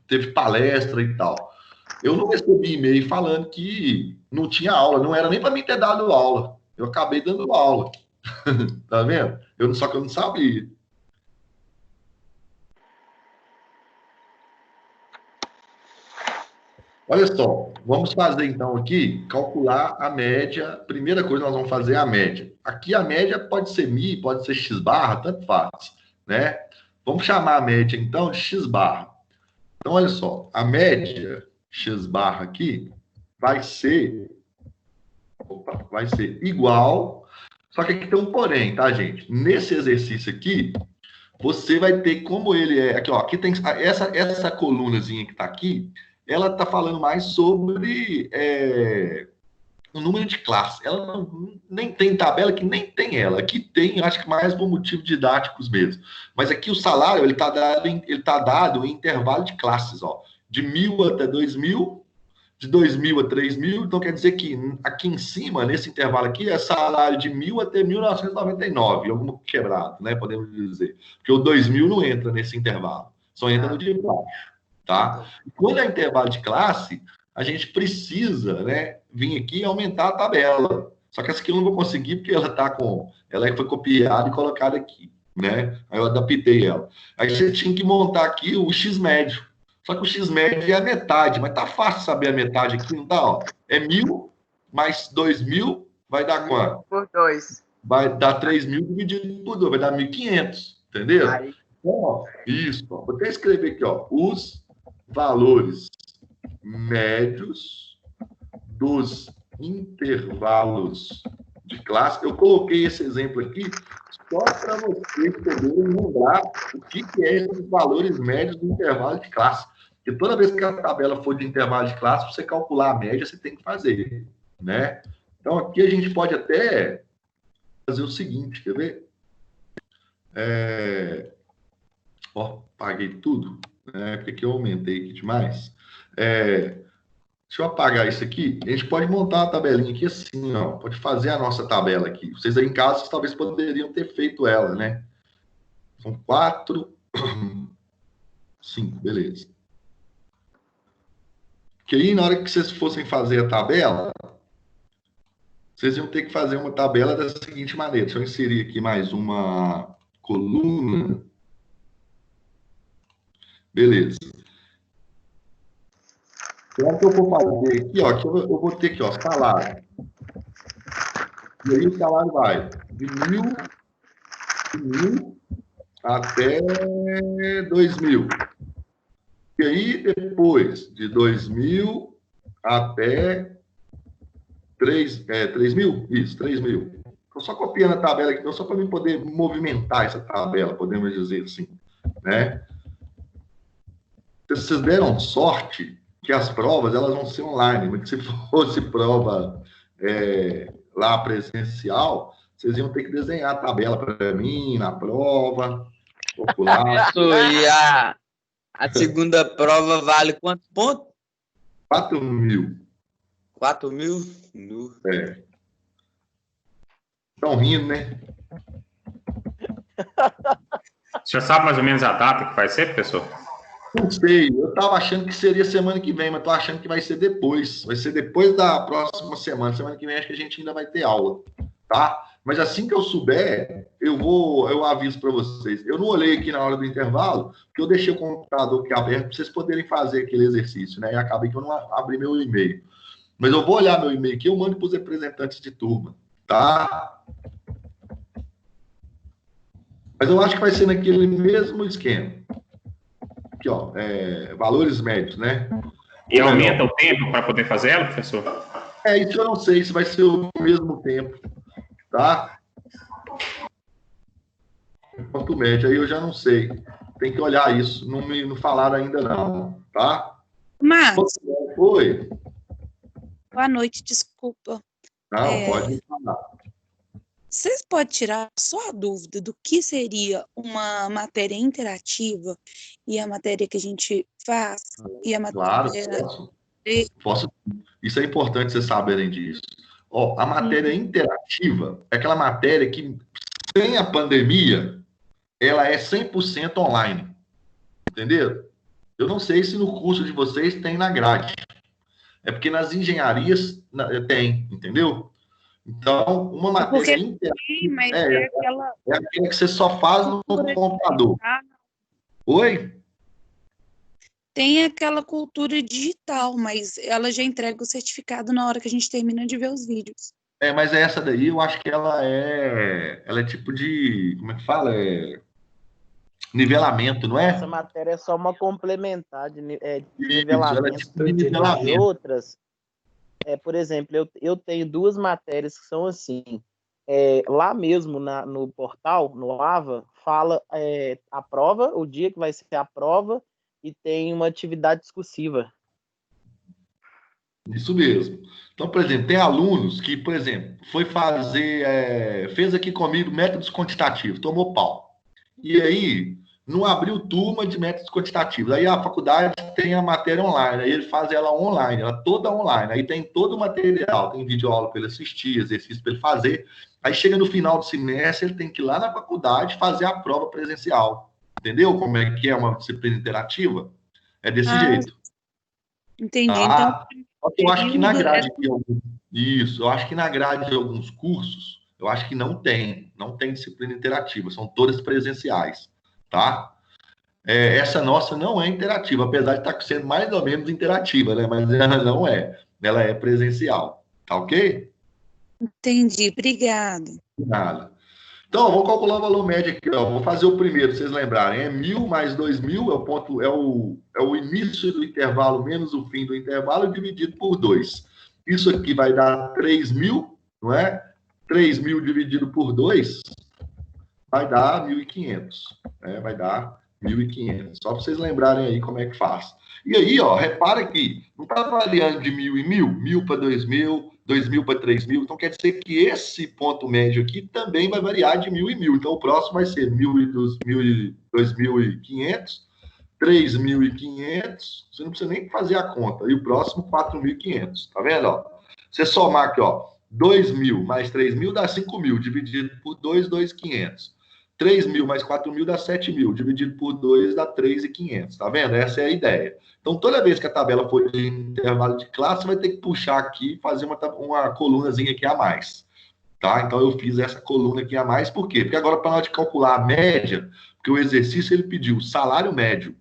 teve palestra e tal. Eu não recebi e-mail falando que não tinha aula, não era nem para mim ter dado aula. Eu acabei dando aula. Tá vendo? Só que eu não sabia. Olha só, vamos fazer então aqui, calcular a média. Primeira coisa, nós vamos fazer a média. Aqui a média pode ser mi, pode ser x barra, tanto faz, né? Vamos chamar a média então de x barra. Então, olha só, a média x barra aqui vai ser igual, só que aqui tem um porém, tá, gente? Nesse exercício aqui, você vai ter como ele é... Aqui, ó, aqui tem essa colunazinha que tá aqui, ela tá falando mais sobre o número de classes. Ela nem tem tabela, que nem tem ela. Aqui tem, eu acho que mais por motivos didáticos mesmo. Mas aqui o salário, ele tá dado em intervalo de classes, ó. De 1.000 até 2.000, de 2.000 a 3.000. Então, quer dizer que aqui em cima, nesse intervalo aqui, é salário de 1.000 até 1.999, algum quebrado, né? Podemos dizer. Porque o 2.000 não entra nesse intervalo. Só entra no de baixo, tá? E quando é intervalo de classe, a gente precisa, né, vir aqui e aumentar a tabela. Só que essa aqui eu não vou conseguir porque ela foi copiada e colocada aqui, né? Aí eu adaptei ela. Aí você tinha que montar aqui o X médio. Só que o X médio é a metade, mas tá fácil saber a metade aqui, não tá? Ó. É 1.000 mais 2.000 vai dar quanto? Por 2. Vai dar 3.000 dividido por 2, vai dar 1.500, entendeu? Aí. Então, ó, isso, ó. Vou até escrever aqui, ó, os valores médios dos intervalos de classe. Eu coloquei esse exemplo aqui só para vocês poderem lembrar o que é esses valores médios do intervalo de classe. Porque toda vez que a tabela for de intervalo de classe, para você calcular a média, você tem que fazer, né? Então, aqui a gente pode até fazer o seguinte, quer ver? Ó, paguei tudo, né? Porque aqui eu aumentei aqui demais. Deixa eu apagar isso aqui. A gente pode montar uma tabelinha aqui assim, ó. Pode fazer a nossa tabela aqui. Vocês aí em casa, talvez poderiam ter feito ela, né? São 4, 5, beleza. Porque aí, na hora que vocês fossem fazer a tabela, vocês iam ter que fazer uma tabela da seguinte maneira. Deixa eu inserir aqui mais uma coluna. Beleza. Então, o que eu vou fazer aqui, ó, eu vou ter aqui, ó, salário. E aí o salário vai de 1.000 até 2.000. E aí, depois de 2.000 até 3.000? Isso, 3.000. Estou só copiando a tabela aqui, só para mim poder movimentar essa tabela, podemos dizer assim, né? Vocês deram sorte que as provas elas vão ser online, mas que se fosse prova lá presencial, vocês iam ter que desenhar a tabela para mim na prova, popular. E a segunda prova vale quantos pontos? 4.000. 4.000? Estão rindo, né? Você já sabe mais ou menos a data que vai ser, professor? Não sei, eu estava achando que seria semana que vem, mas estou achando que vai ser depois. Vai ser depois da próxima semana. Semana que vem acho que a gente ainda vai ter aula, tá? Mas assim que eu souber, eu aviso para vocês. Eu não olhei aqui na hora do intervalo, porque eu deixei o computador aqui aberto para vocês poderem fazer aquele exercício, né? E acabei que eu não abri meu e-mail. Mas eu vou olhar meu e-mail aqui, eu mando para os representantes de turma, tá? Mas eu acho que vai ser naquele mesmo esquema. Aqui, ó, valores médios, né? E aumenta o tempo para poder fazer ela, professor? Isso eu não sei se vai ser o mesmo tempo, tá? Quanto médio, aí eu já não sei. Tem que olhar isso, não falaram ainda não, tá? Marcos. Oi. Boa noite, desculpa. Não, pode falar. Vocês podem tirar só a dúvida do que seria uma matéria interativa e a matéria que a gente faz e a matéria... Claro, posso. Isso é importante vocês saberem disso. Ó, a matéria interativa é aquela matéria que, sem a pandemia, ela é 100% online. Entendeu? Eu não sei se no curso de vocês tem na grade. É porque nas engenharias tem, entendeu? Então, uma matéria interativa mas é aquela que você só faz no computador. Oi? tem aquela cultura digital, mas ela já entrega o certificado na hora que a gente termina de ver os vídeos. Mas essa daí eu acho que ela é tipo de, como é que fala? Nivelamento, não é? Essa matéria é só uma complementar de Isso, ela é nivelamento. tipo de E nivelamento. outras, por exemplo, eu tenho 2 matérias que são assim. Lá mesmo no portal, no AVA, fala a prova, o dia que vai ser a prova, e tem uma atividade discursiva. Isso mesmo. Então, por exemplo, tem alunos que, por exemplo, foi fez aqui comigo métodos quantitativos, tomou pau. E aí, não abriu turma de métodos quantitativos. Aí a faculdade tem a matéria online, aí ele faz ela online, ela toda online. Aí tem todo o material, tem videoaula para ele assistir, exercício para ele fazer. Aí chega no final do semestre, ele tem que ir lá na faculdade fazer a prova presencial. Entendeu como é que é uma disciplina interativa? É desse jeito. Entendi. Tá? Então, eu acho que na grade eu acho que na grade de alguns cursos, eu acho que não tem disciplina interativa, são todas presenciais, tá? Essa nossa não é interativa, apesar de estar sendo mais ou menos interativa, né? Mas ela não é, ela é presencial, tá ok? Entendi, obrigado. Nada. Então, vou calcular o valor médio aqui, ó. Vou fazer o primeiro, pra vocês lembrarem. 1.000 mais 2.000 é o início do intervalo menos o fim do intervalo dividido por 2. Isso aqui vai dar 3.000, não é? 3.000 dividido por 2 vai dar 1.500. Vai dar 1.500. Só para vocês lembrarem aí como é que faz. E aí, ó, repara que não está variando de 1.000 em 1.000, 1.000 para 2.000, 2.000 para 3.000. Então, quer dizer que esse ponto médio aqui também vai variar de 1.000 em 1.000. Então, o próximo vai ser 2.500, 3.500. Você não precisa nem fazer a conta. E o próximo, 4.500. Tá vendo? Ó? Você somar aqui, ó, 2.000 mais 3.000 dá 5.000. Dividido por 2, 2.500. 3.000 mais 4.000 dá 7.000. Dividido por 2 dá 3.500. Tá vendo? Essa é a ideia. Então, toda vez que a tabela for de intervalo de classe, você vai ter que puxar aqui e fazer uma colunazinha aqui a mais. Tá? Então, eu fiz essa coluna aqui a mais. Por quê? Porque agora, para nós calcular a média, porque o exercício ele pediu salário médio.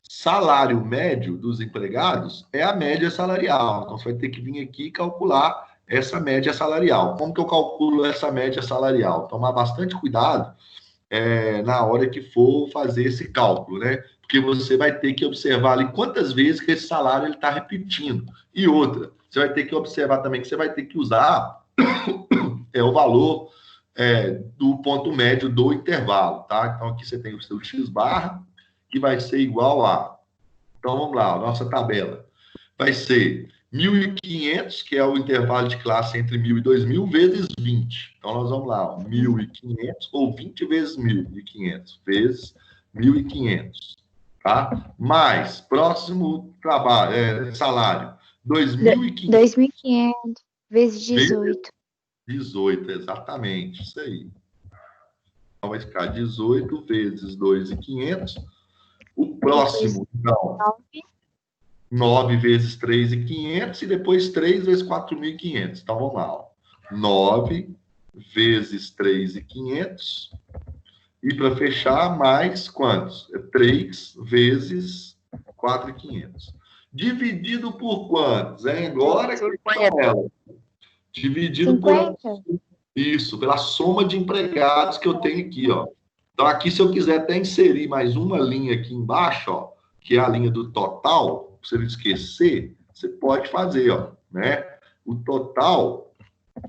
Salário médio dos empregados é a média salarial. Então, você vai ter que vir aqui e calcular essa média salarial. Como que eu calculo essa média salarial? Tomar bastante cuidado na hora que for fazer esse cálculo, né? Porque você vai ter que observar ali quantas vezes que esse salário está repetindo. E outra, você vai ter que observar também que você vai ter que usar o valor do ponto médio do intervalo, tá? Então, aqui você tem o seu x barra, que vai ser igual a... Então, vamos lá, a nossa tabela. Vai ser 1.500, que é o intervalo de classe entre 1.000 e 2.000, vezes 20. Então, nós vamos lá, 1.500, ou 20 vezes 1.500, vezes 1.500, tá? Mais, próximo salário, 2.500. 2.500 vezes 18. 18, exatamente, isso aí. Então, vai ficar 18 vezes 2.500. O próximo, então... 9 vezes 3.500 e depois 3 vezes 4.500. Então, vamos lá. Ó. 9 vezes 3.500. E para fechar, mais quantos? 3 vezes 4.500. Dividido por quantos? Agora que ela. Dividido 50. por... Isso, pela soma de empregados que eu tenho aqui, ó. Então, aqui, se eu quiser até inserir mais uma linha aqui embaixo, ó, que é a linha do total... Se você não esquecer, você pode fazer, ó, né? O total, o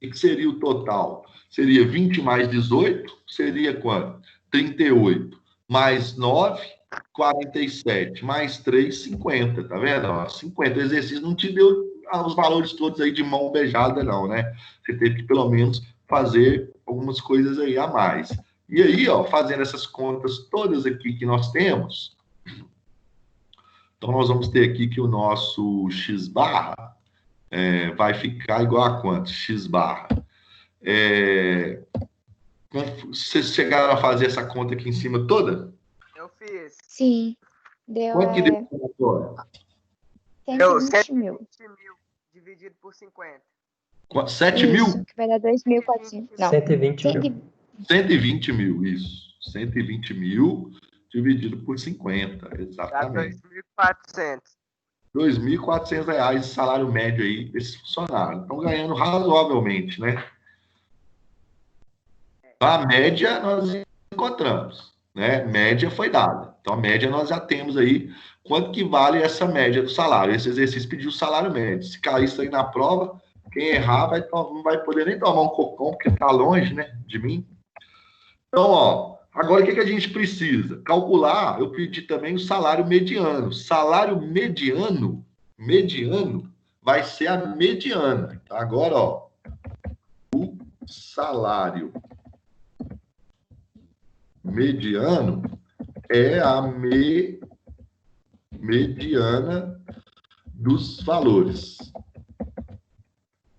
que seria o total? Seria 20 mais 18, seria quanto? 38. Mais 9, 47. Mais 3, 50, tá vendo? Ó, 50. O exercício não te deu os valores todos aí de mão beijada, não, né? Você teve que, pelo menos, fazer algumas coisas aí a mais. E aí, ó, fazendo essas contas todas aqui que nós temos... Então, nós vamos ter aqui que o nosso x barra vai ficar igual a quanto? X barra. Vocês chegaram a fazer essa conta aqui em cima toda? Eu fiz. Sim. Deu. Quanto que deu agora? 120 mil. Dividido por 50. 7 mil? Isso, que vai dar 2.400. Não. 120 mil. 120 mil, isso. 120 mil dividido por 50, Dá exatamente. 2.400. R$ 2.400 de salário médio aí desses funcionários. Estão ganhando razoavelmente, né? A média nós encontramos, né? Média foi dada. Então, a média nós já temos aí. Quanto que vale essa média do salário? Esse exercício pediu o salário médio. Se cair isso aí na prova, quem errar não vai poder nem tomar um cocão, porque está longe, né, de mim. Então, ó, agora o que a gente precisa? Calcular, eu pedi também o salário mediano. Salário mediano vai ser a mediana. Então, agora, ó, o salário mediano é a mediana dos valores.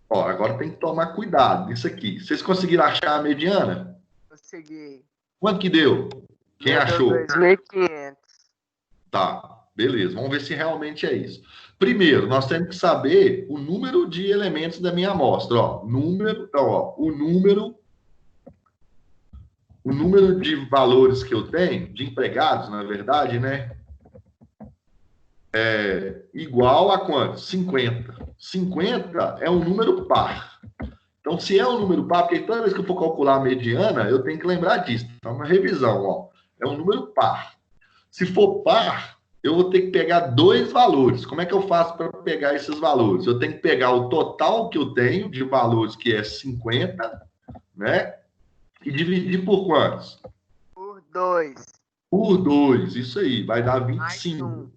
Ó, agora tem que tomar cuidado nisso aqui. Vocês conseguiram achar a mediana? Consegui. Quanto que deu? Quem achou? 2.500. Tá, beleza. Vamos ver se realmente é isso. Primeiro, nós temos que saber o número de elementos da minha amostra. Ó, o número de valores que eu tenho, de empregados, na verdade, né? É igual a quanto? 50. 50 é um número par. Então, se é um número par, porque toda vez que eu for calcular a mediana, eu tenho que lembrar disso. Então, uma revisão, ó. É um número par. Se for par, eu vou ter que pegar dois valores. Como é que eu faço para pegar esses valores? Eu tenho que pegar o total que eu tenho de valores, que é 50, né? E dividir por quantos? Por 2. Por 2, isso aí. Vai dar 25. Mais 1.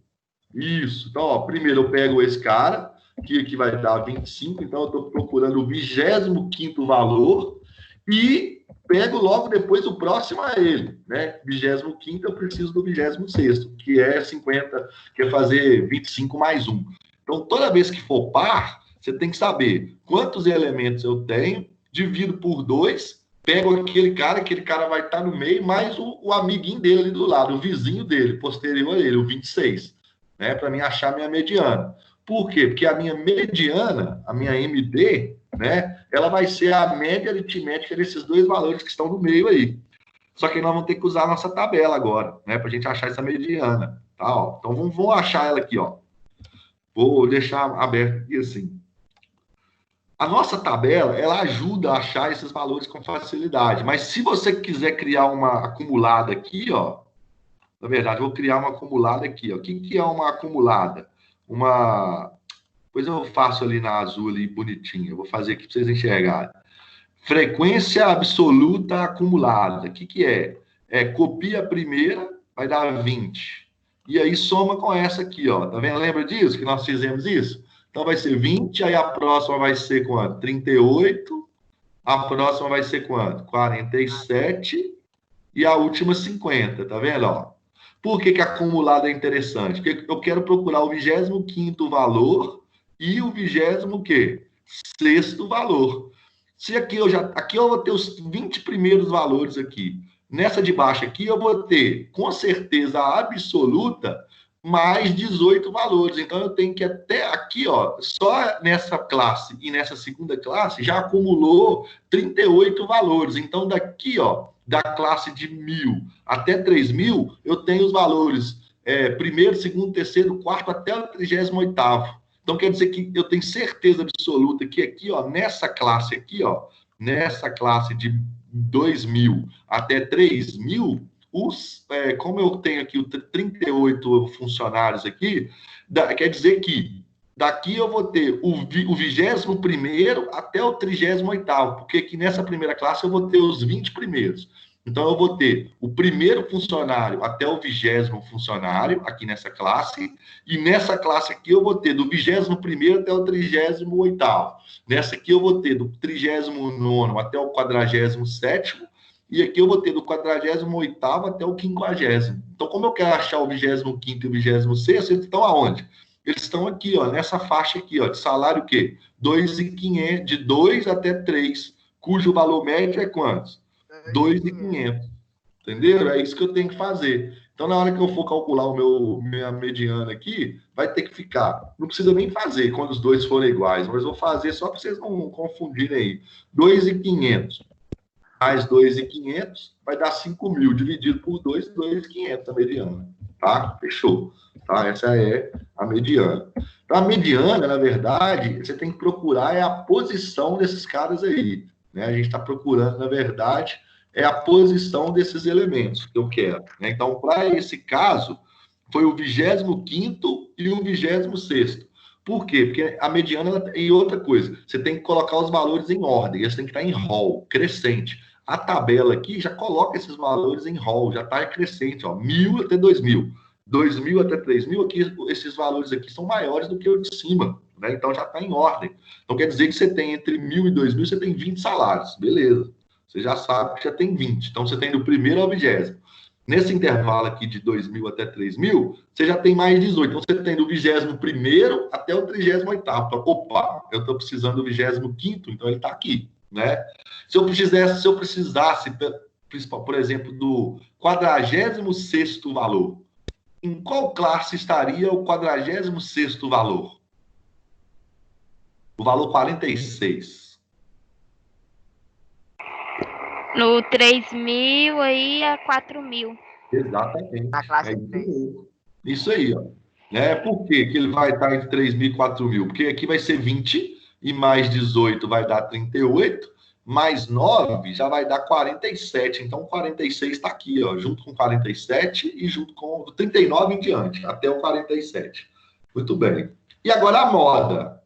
Isso. Então, ó, primeiro eu pego esse cara, que aqui vai dar 25, então eu estou procurando o 25º valor e pego logo depois o próximo a ele, né? 25º eu preciso do 26º, que é 50, que é fazer 25 mais 1. Então, toda vez que for par, você tem que saber quantos elementos eu tenho, divido por 2, pego aquele cara vai estar no meio, mais o amiguinho dele ali do lado, o vizinho dele, posterior a ele, o 26, né? Para mim achar minha mediana. Por quê? Porque a minha mediana, a minha MD, né, ela vai ser a média aritmética desses dois valores que estão no meio aí. Só que nós vamos ter que usar a nossa tabela agora, né, para a gente achar essa mediana. Tá, ó. Então vamos achar ela aqui, ó. Vou deixar aberto aqui assim. A nossa tabela, ela ajuda a achar esses valores com facilidade. Mas se você quiser criar uma acumulada aqui, ó, na verdade, vou criar uma acumulada aqui, ó. O que é uma acumulada? Depois eu faço ali na azul, ali, bonitinho. Eu vou fazer aqui para vocês enxergarem. Frequência absoluta acumulada. O que é? Copia a primeira, vai dar 20. E aí soma com essa aqui, ó. Tá vendo? Lembra disso? Que nós fizemos isso? Então vai ser 20, aí a próxima vai ser quanto? 38. A próxima vai ser quanto? 47. E a última 50. Tá vendo, ó? Por que a acumulada é interessante? Porque eu quero procurar o 25º valor e o 26º valor. Se aqui eu vou ter os 20 primeiros valores aqui. Nessa de baixo aqui eu vou ter, com certeza absoluta, mais 18 valores. Então eu tenho que até aqui, ó, só nessa classe e nessa segunda classe já acumulou 38 valores. Então daqui, ó, da classe de 1.000 até 3.000, eu tenho os valores primeiro, segundo, terceiro, quarto, até o 38º. Então, quer dizer que eu tenho certeza absoluta que aqui, ó, nessa classe aqui, ó, nessa classe de 2.000 até 3.000, como eu tenho aqui 38 funcionários aqui, quer dizer que daqui eu vou ter o 21º até o 38º, porque aqui nessa primeira classe eu vou ter os 20 primeiros. Então, eu vou ter o primeiro funcionário até o 20º funcionário, aqui nessa classe, e nessa classe aqui eu vou ter do 21º até o 38º. Nessa aqui eu vou ter do 39º até o 47º, e aqui eu vou ter do 48º até o 50º. Então, como eu quero achar o 25º e o 26º, eles estão aonde? Eles estão aqui, ó, nessa faixa aqui, ó, de salário o quê? 2.500, de 2 até 3, cujo valor médio é quantos? 2.500. Entenderam? É isso que eu tenho que fazer. Então, na hora que eu for calcular minha mediana aqui, vai ter que ficar. Não precisa nem fazer quando os dois forem iguais, mas eu vou fazer só para vocês não confundirem aí. 2.500 mais 2.500, vai dar 5.000 dividido por 2, 2.500 a mediana. Tá? Fechou. Tá? Essa é a mediana. Para a mediana, na verdade, você tem que procurar a posição desses caras aí. Né? A gente está procurando, na verdade, a posição desses elementos que eu quero. Né? Então, para esse caso, foi o 25º e o 26º. Por quê? Porque a mediana... E outra coisa, você tem que colocar os valores em ordem, eles têm que estar em rol, crescente. A tabela aqui já coloca esses valores em rol, já está crescente, ó, 1.000 até 2.000. 2.000 até 3.000, aqui, esses valores aqui são maiores do que o de cima, né? Então já está em ordem. Então quer dizer que você tem entre 1.000 e 2.000, você tem 20 salários, beleza. Você já sabe que já tem 20. Então você tem do primeiro ao 20º. Nesse intervalo aqui de 2.000 até 3.000, você já tem mais 18. Então você tem do 21º até o 38º. Então, opa, eu estou precisando do 25º, então ele está aqui, né? Se eu precisasse, por exemplo, do 46º valor, em qual classe estaria o 46º valor? O valor 46. No 3.000 aí a 4.000. Exatamente. Na classe 3. Isso aí, ó. Né? Por que ele vai estar entre 3.000 e 4.000? Porque aqui vai ser 20 e mais 18 vai dar 38, mais 9 já vai dar 47. Então, 46 está aqui, ó, junto com 47 e junto com o 39 em diante, até o 47. Muito bem. E agora a moda.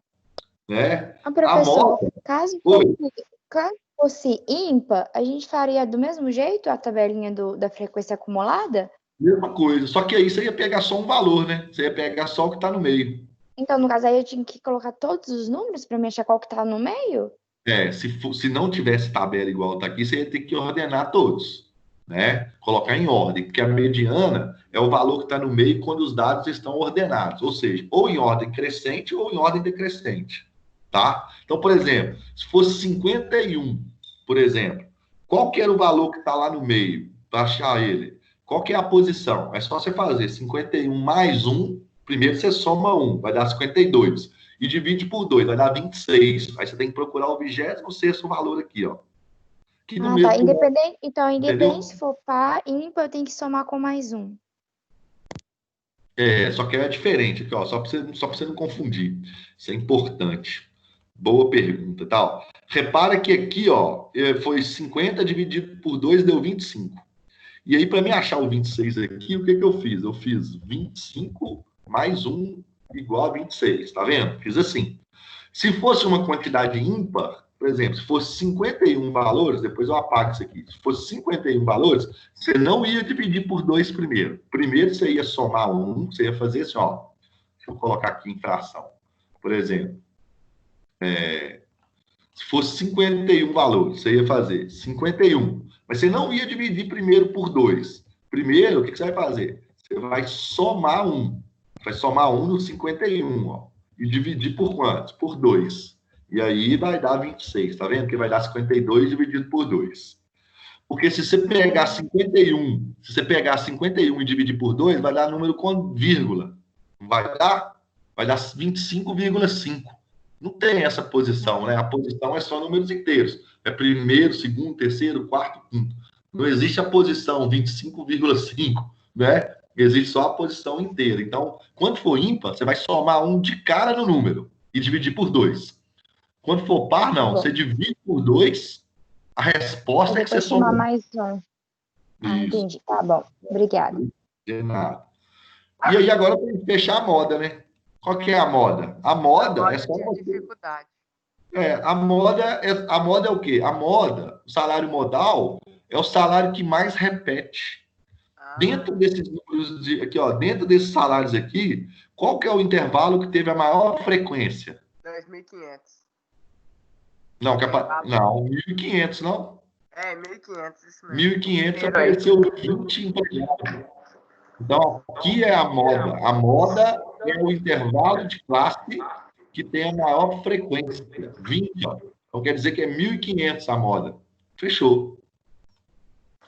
Né? Professor, caso fosse ímpar, a gente faria do mesmo jeito a tabelinha da frequência acumulada? Mesma coisa, só que aí você ia pegar só um valor, né? Você ia pegar só o que está no meio. Então, no caso, aí eu tinha que colocar todos os números para me achar qual que está no meio? Se não tivesse tabela igual está aqui, você ia ter que ordenar todos, né? Colocar em ordem, porque a mediana é o valor que está no meio quando os dados estão ordenados, ou seja, ou em ordem crescente ou em ordem decrescente, tá? Então, por exemplo, se fosse 51, por exemplo, qual que era o valor que está lá no meio para achar ele? Qual que é a posição? É só você fazer 51 mais 1, primeiro você soma 1, vai dar 52. E divide por 2, vai dar 26. Aí você tem que procurar o 26º valor aqui, ó. Que no tá. mesmo... Independente se for par, ímpar, eu tenho que somar com mais 1. Só que é diferente aqui, ó, só para você não confundir. Isso é importante. Boa pergunta, tal. Repara que aqui, ó, foi 50 dividido por 2 deu 25. E aí, para me achar o 26 aqui, o que eu fiz? Eu fiz 25 mais 1 igual a 26, tá vendo? Fiz assim. Se fosse uma quantidade ímpar, por exemplo, se fosse 51 valores, depois eu apago isso aqui. Se fosse 51 valores, você não ia dividir por 2 primeiro. Primeiro você ia somar 1, você ia fazer assim, ó. Deixa eu colocar aqui em fração. Por exemplo, se fosse 51 valores, você ia fazer 51. Mas você não ia dividir primeiro por 2. Primeiro, o que você vai fazer? Você vai somar 1. Vai somar 1 no 51, ó. E dividir por quantos? Por 2. E aí vai dar 26, tá vendo? Porque vai dar 52 dividido por 2. Porque se você pegar 51, e dividir por 2, vai dar número com vírgula. Vai dar 25,5. Não tem essa posição, né? A posição é só números inteiros. É primeiro, segundo, terceiro, quarto, quinto. Não existe a posição 25,5, né? Existe só a posição inteira. Então, quando for ímpar, você vai somar 1 de cara no número e dividir por 2. Quando for par, não. Você divide por 2, a resposta é que você soma mais 1. Entendi. Tá bom. Obrigada. De nada. E aí, agora, para fechar a moda, né? Qual que é a moda? A moda é só você... dificuldade. A moda é o quê? A moda, o salário modal, é o salário que mais repete. Dentro desses números aqui, ó, dentro desses salários aqui, qual que é o intervalo que teve a maior frequência? 2.500. Não, 1.500, não? 1.500, isso mesmo. 1.500 apareceu 20 empregados. Então, aqui é a moda. A moda é o intervalo de classe que tem a maior frequência, 20. Ó. Então, quer dizer que é 1.500 a moda. Fechou.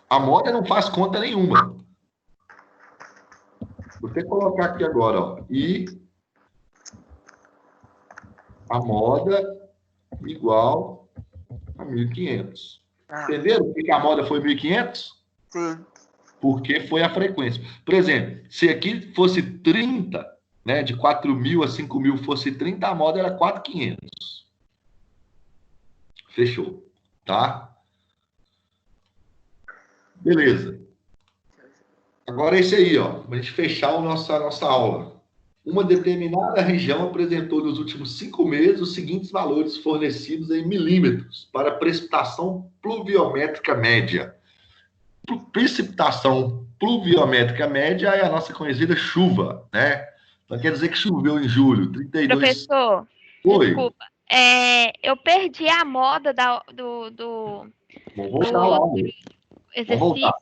A moda não faz conta nenhuma. Vou até colocar aqui agora, ó. E a moda igual a 1.500. Entenderam por que a moda foi 1.500? Sim. Porque foi a frequência. Por exemplo, se aqui fosse 30, né, de 4.000 a 5.000 fosse 30, a moda era 4.500. Fechou, tá? Beleza. Agora esse aí, ó, para a gente fechar a nossa aula. Uma determinada região apresentou nos últimos 5 meses os seguintes valores fornecidos em milímetros para precipitação pluviométrica média. Precipitação pluviométrica média é a nossa conhecida chuva, né? Então quer dizer que choveu em julho, 32... Professor, Oi. desculpa. Eu perdi a moda do Vamos voltar lá. exercício.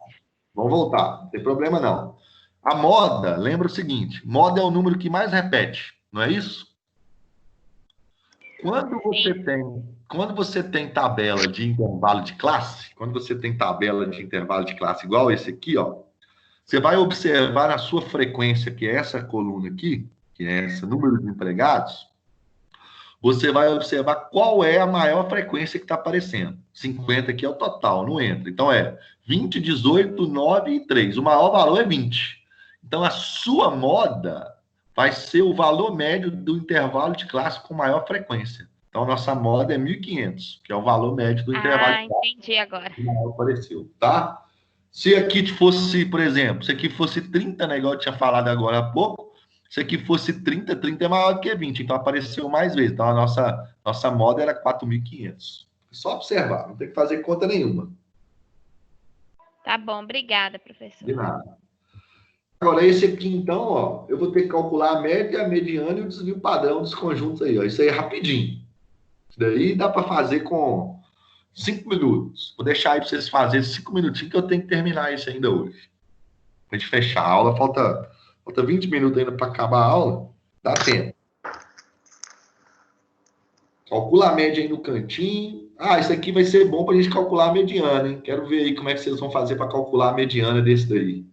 Vamos voltar. Não tem problema, não. A moda, lembra o seguinte, moda é o número que mais repete, não é isso? Quando você tem tabela de intervalo de classe, igual esse aqui, ó, você vai observar na sua frequência, que é essa coluna aqui, que é esse número de empregados, você vai observar qual é a maior frequência que está aparecendo. 50 aqui é o total, não entra. Então é 20, 18, 9 e 3. O maior valor é 20. Então a sua moda vai ser o valor médio do intervalo de classe com maior frequência. Então a nossa moda é 1.500, que é o valor médio do intervalo de classe. Entendi agora. Que maior apareceu, tá? Se aqui fosse, por exemplo, se aqui fosse 30, né, igual eu tinha falado agora há pouco, se aqui fosse 30, 30 é maior do que 20, então apareceu mais vezes. Então a nossa moda era 4.500. Só observar, não tem que fazer conta nenhuma. Tá bom, obrigada, professor. De nada. Agora, esse aqui, então, ó, eu vou ter que calcular a média, a mediana e o desvio padrão dos conjuntos aí, ó. Isso aí é rapidinho. Isso daí dá para fazer com 5 minutos. Vou deixar aí para vocês fazerem 5 minutinhos, que eu tenho que terminar isso ainda hoje. Pra gente fechar a aula, falta 20 minutos ainda para acabar a aula. Dá tempo. Calcula a média aí no cantinho. Isso aqui vai ser bom para a gente calcular a mediana, hein? Quero ver aí como é que vocês vão fazer para calcular a mediana desse daí.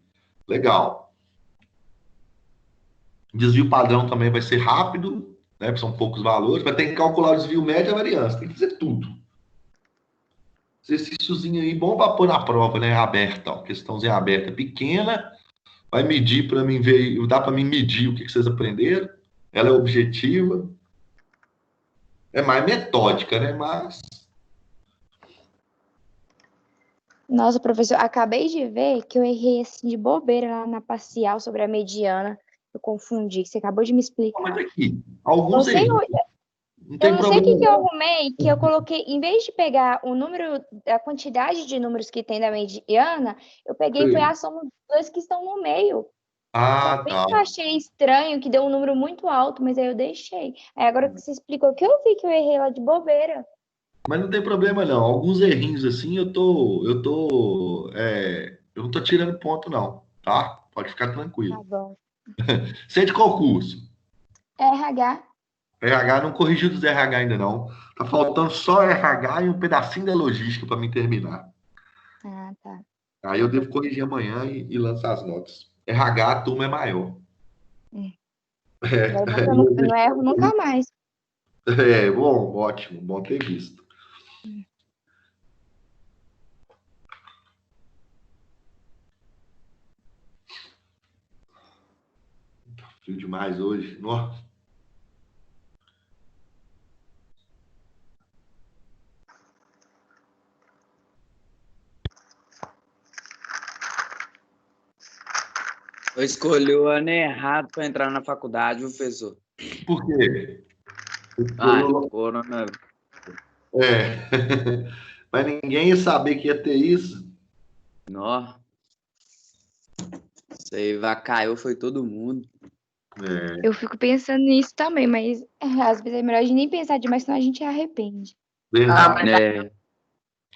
Legal. Desvio padrão também vai ser rápido, né? Porque são poucos valores. Vai ter que calcular o desvio médio e a variância. Tem que fazer tudo. Exercíciozinho aí, bom para pôr na prova, né? Aberta, ó. Questãozinha aberta, pequena. Vai medir para mim ver, dá para mim medir o que vocês aprenderam. Ela é objetiva. É mais metódica, né? Mas... Nossa, professor, acabei de ver que eu errei assim de bobeira lá na parcial sobre a mediana. Eu confundi, que você acabou de me explicar. Mas aqui, alguns Eu não sei o que eu arrumei, que eu coloquei, em vez de pegar o número, a quantidade de números que tem da mediana, eu peguei e foi a soma dos dois que estão no meio. Tá. Eu achei estranho, que deu um número muito alto, mas aí eu deixei. Aí agora que você explicou, que eu vi que eu errei lá de bobeira. Mas não tem problema, não. Alguns errinhos assim, eu não tô tirando ponto, não, tá? Pode ficar tranquilo. Tá bom. Você é de qual curso? RH. RH, não corrigiu dos RH ainda, não. Tá faltando só RH e um pedacinho da logística para mim terminar. Ah, tá. Aí eu devo corrigir amanhã e lançar as notas. RH, a turma é maior. Eu não erro nunca mais. Bom, ótimo, bom ter visto. Tá frio demais hoje. Nossa. Eu escolhi o ano errado para entrar na faculdade, professor. Por quê? Corona. Mas ninguém ia saber que ia ter isso. Nó. Isso aí vacaiou, foi todo mundo. Eu fico pensando nisso também, mas às vezes é melhor a gente nem pensar demais, senão a gente arrepende. Verdade.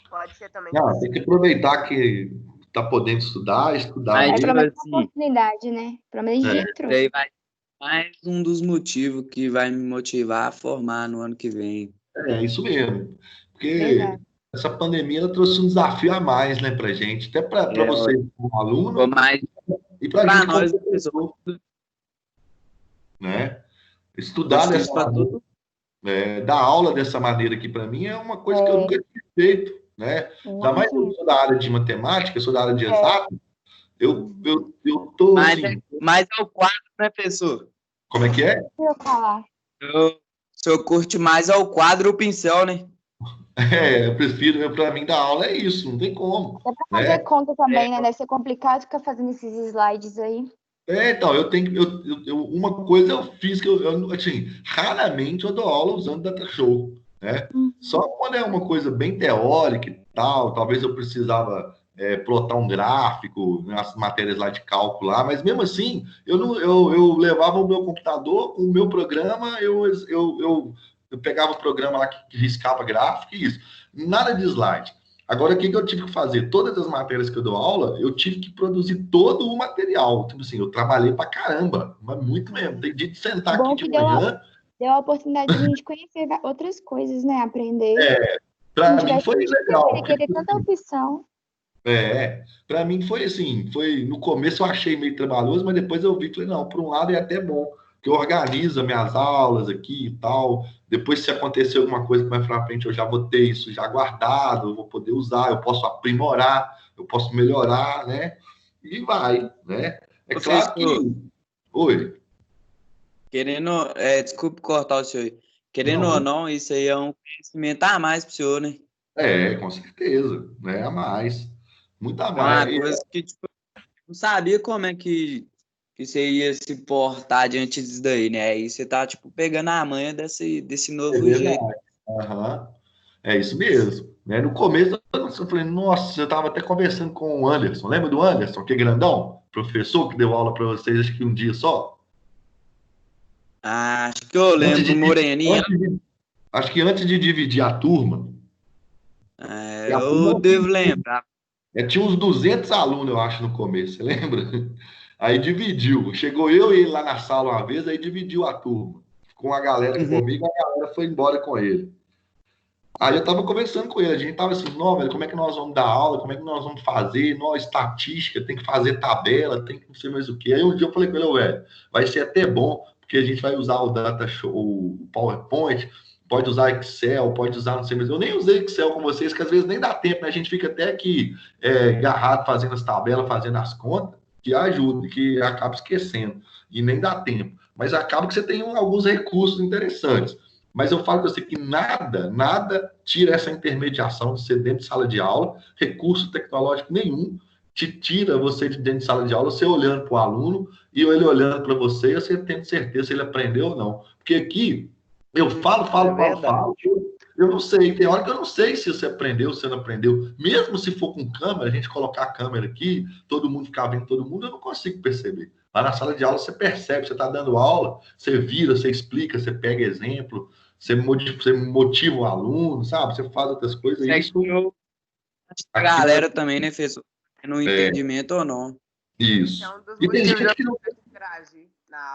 Pode ser também. Não, tem que aproveitar que tá podendo estudar. Mas pelo menos uma oportunidade, né? Pelo menos a gente entrou. Aí vai mais um dos motivos que vai me motivar a formar no ano que vem. É isso mesmo. Porque essa pandemia ela trouxe um desafio a mais, né, pra gente. Até para você como aluno e pra gente nós, como professor. Né? Estudar dessa maneira, dar aula dessa maneira aqui para mim é uma coisa que eu nunca tinha feito, né? Ainda mais eu sou da área de matemática, eu sou da área de exato, eu tô assim... Mas é o quadro, né, professor? Como é que é? Eu falar. O senhor curte mais é o quadro e o pincel, né? Eu prefiro, para mim, dar aula é isso, não tem como. Dá para fazer conta também, né? Deve ser complicado ficar fazendo esses slides aí. Então, eu tenho uma coisa eu fiz que eu assim, raramente eu dou aula usando DataShow, né? Só quando é uma coisa bem teórica e tal, talvez eu precisava plotar um gráfico nas matérias lá de cálculo lá, mas mesmo assim, eu levava o meu computador com o meu programa, eu pegava o programa lá que riscava gráfico e isso. Nada de slide. Agora, o que eu tive que fazer? Todas as matérias que eu dou aula, eu tive que produzir todo o material. Tipo assim, eu trabalhei pra caramba, mas muito mesmo. Tem dia de sentar aqui de manhã. Deu a oportunidade de a gente conhecer outras coisas, né? Aprender. Pra mim foi legal. Querer tanta opção. Pra mim foi assim, no começo eu achei meio trabalhoso, mas depois eu vi, falei, não, por um lado é até bom, que eu organizo minhas aulas aqui e tal. Depois, se acontecer alguma coisa mais pra frente, eu já vou ter isso já guardado, eu vou poder usar, eu posso aprimorar, eu posso melhorar, né? E vai, né? É claro que... Oi. Desculpe cortar o senhor aí. Querendo ou não, isso aí é um conhecimento a mais pro senhor, né? Com certeza, né? A mais. Muito a mais. Uma coisa que, tipo, eu não sabia como é que você ia se portar diante disso daí, né? Aí você tá, tipo, pegando a manha desse novo jeito. É isso mesmo. Né? No começo, eu falei, nossa, eu tava até conversando com o Anderson. Lembra do Anderson, que é grandão? Professor que deu aula para vocês, acho que um dia só? Acho que eu lembro do Moreninho. Acho que antes de dividir a turma... eu devo lembrar. Tinha uns 200 alunos, eu acho, no começo, você lembra? Aí dividiu. Chegou eu e ele lá na sala uma vez, aí dividiu a turma. Com a galera comigo, a galera foi embora com ele. Aí eu tava conversando com ele, a gente tava assim, não, velho, como é que nós vamos dar aula, como é que nós vamos fazer, estatística, tem que fazer tabela, tem que não sei mais o quê. Aí um dia eu falei com ele, velho, vai ser até bom, porque a gente vai usar o DataShow, o PowerPoint, pode usar Excel, pode usar não sei mais. Eu nem usei Excel com vocês, que às vezes nem dá tempo, né? A gente fica até aqui agarrado fazendo as tabelas, fazendo as contas, que ajuda, que acaba esquecendo, e nem dá tempo. Mas acaba que você tem alguns recursos interessantes. Mas eu falo para você que nada tira essa intermediação de ser dentro de sala de aula, recurso tecnológico nenhum te tira você de dentro de sala de aula, você olhando para o aluno e ele olhando para você, você tendo certeza se ele aprendeu ou não. Porque aqui, eu falo, eu não sei, tem hora que eu não sei se você aprendeu, se você não aprendeu. Mesmo se for com câmera, a gente colocar a câmera aqui, todo mundo ficar vendo todo mundo, eu não consigo perceber. Lá na sala de aula você percebe, você está dando aula, você vira, você explica, você pega exemplo, você motiva o aluno, sabe? Você faz outras coisas. Isso... A galera também, né, fez no entendimento ou não. Isso. E tem gente que não...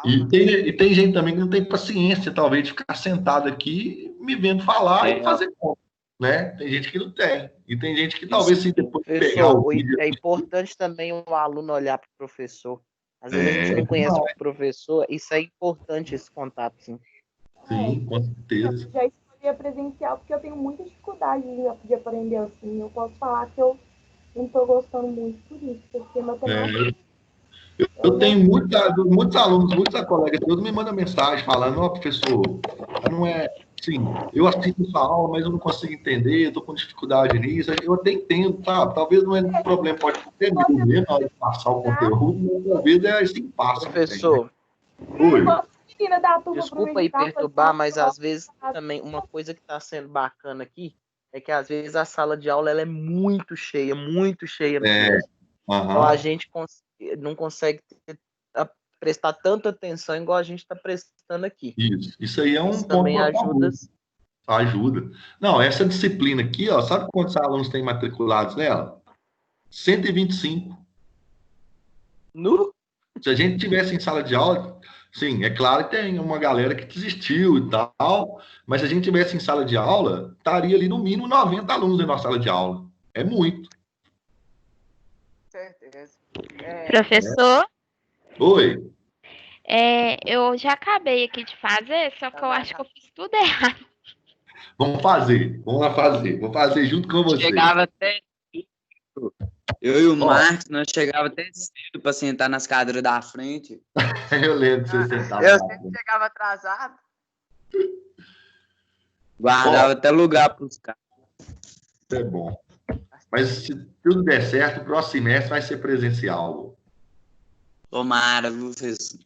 E tem gente também que não tem paciência, talvez, de ficar sentado aqui, me vendo falar e fazer conta, né? Tem gente que não tem. E tem gente que talvez, se depois pegar o vídeo... É importante também o aluno olhar para o professor. Às vezes a gente não conhece o professor, isso é importante, esse contato, sim. Sim, com certeza. Eu já escolhi a presencial porque eu tenho muita dificuldade de aprender assim. Eu posso falar que eu não estou gostando muito por isso, porque matemática... Eu tenho muitos alunos, muitos colegas, todos me mandam mensagem falando, professor, não é... Sim, eu assisto sua aula, mas eu não consigo entender, estou com dificuldade nisso. Eu até entendo, tá? Talvez não é um problema, pode ter meu mesmo na hora de passar o conteúdo, mas talvez é esse impasse. Professor, oi. Desculpa aí perturbar, mas às vezes também uma coisa que está sendo bacana aqui é que às vezes a sala de aula ela é muito cheia mesmo. Então a gente não consegue prestar tanta atenção igual a gente está prestando aqui. Isso aí é um ponto também ajuda. Não, essa disciplina aqui, ó, sabe quantos alunos tem matriculados nela? 125. Se a gente tivesse em sala de aula, sim, é claro que tem uma galera que desistiu e tal, mas se a gente tivesse em sala de aula, estaria ali no mínimo 90 alunos na sala de aula. É muito. Certeza. Professor? Oi. Eu já acabei aqui de fazer, só que eu acho que eu fiz tudo errado. Vamos lá fazer. Vou fazer junto com você. Chegava até... Eu e o Marcos, nós chegava até cedo para sentar nas cadeiras da frente. Eu lembro que você sentava. Eu sempre chegava atrasado. Guardava até lugar para os caras. Isso é bom. Mas se tudo der certo, o próximo semestre vai ser presencial. Tomara, viu, professor?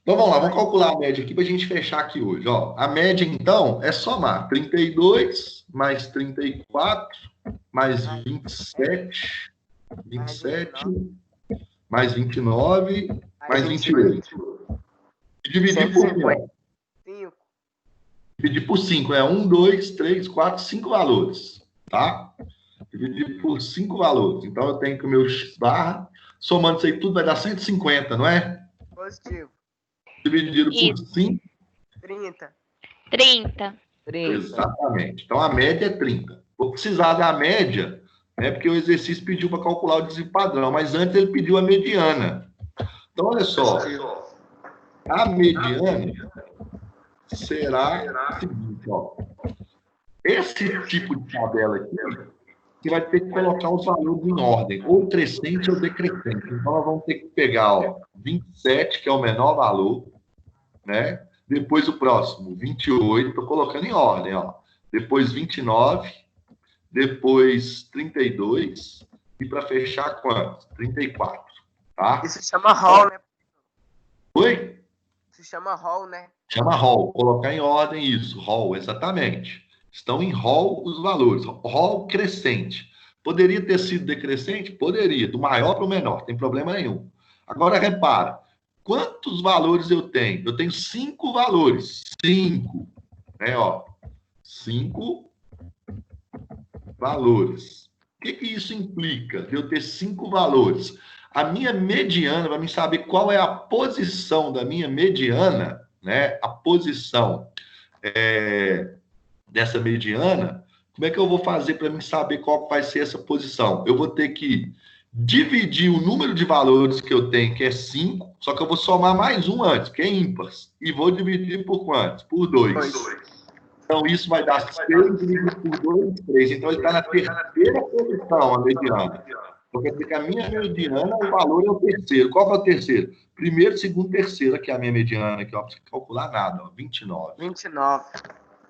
Então vamos lá, vamos calcular a média aqui para a gente fechar aqui hoje. Ó, a média, então, é somar 32 mais 34 mais 27 mais 29 mais 28. Dividir por 5. Dividir por 5. É 1, 2, 3, 4, 5 valores. Tá? Dividir por 5 valores. Então eu tenho que o meu x barra, somando isso aí tudo, vai dar 150, não é? Positivo. Dividido por 5. 30. Exatamente. Então a média é 30. Vou precisar da média, né? Porque o exercício pediu para calcular o desvio padrão, mas antes ele pediu a mediana. Então, olha só. A mediana será o seguinte, ó. Esse tipo de tabela aqui, você vai ter que colocar os valores em ordem, ou crescente ou decrescente. Então, nós vamos ter que pegar, ó, 27, que é o menor valor, né? Depois o próximo, 28, estou colocando em ordem, ó. Depois 29, depois 32, e para fechar quanto? 34, tá? Isso chama hall, né? Oi? Isso chama hall, né? Chama hall, colocar em ordem isso, hall, exatamente. Estão em hall os valores, hall crescente. Poderia ter sido decrescente? Poderia, do maior para o menor, não tem problema nenhum. Agora, repara, quantos valores eu tenho? Eu tenho 5 valores, 5, né, ó, 5 valores. O que isso implica, de eu ter 5 valores? A minha mediana, para mim saber qual é a posição da minha mediana, né, a posição dessa mediana, como é que eu vou fazer para mim saber qual vai ser essa posição? Eu vou ter que dividir o número de valores que eu tenho, que é 5, só que eu vou somar mais um antes, que é ímpar, e vou dividir por quantos? Por 2. Então, isso vai dar 6 dividido por 2, 3. Então, ele está na terceira posição, a mediana. Então, quer dizer que a minha mediana, o valor é o terceiro. Qual que é o terceiro? Primeiro, segundo, terceiro, aqui é a minha mediana, aqui, ó, não precisa calcular nada, ó, 29. 29.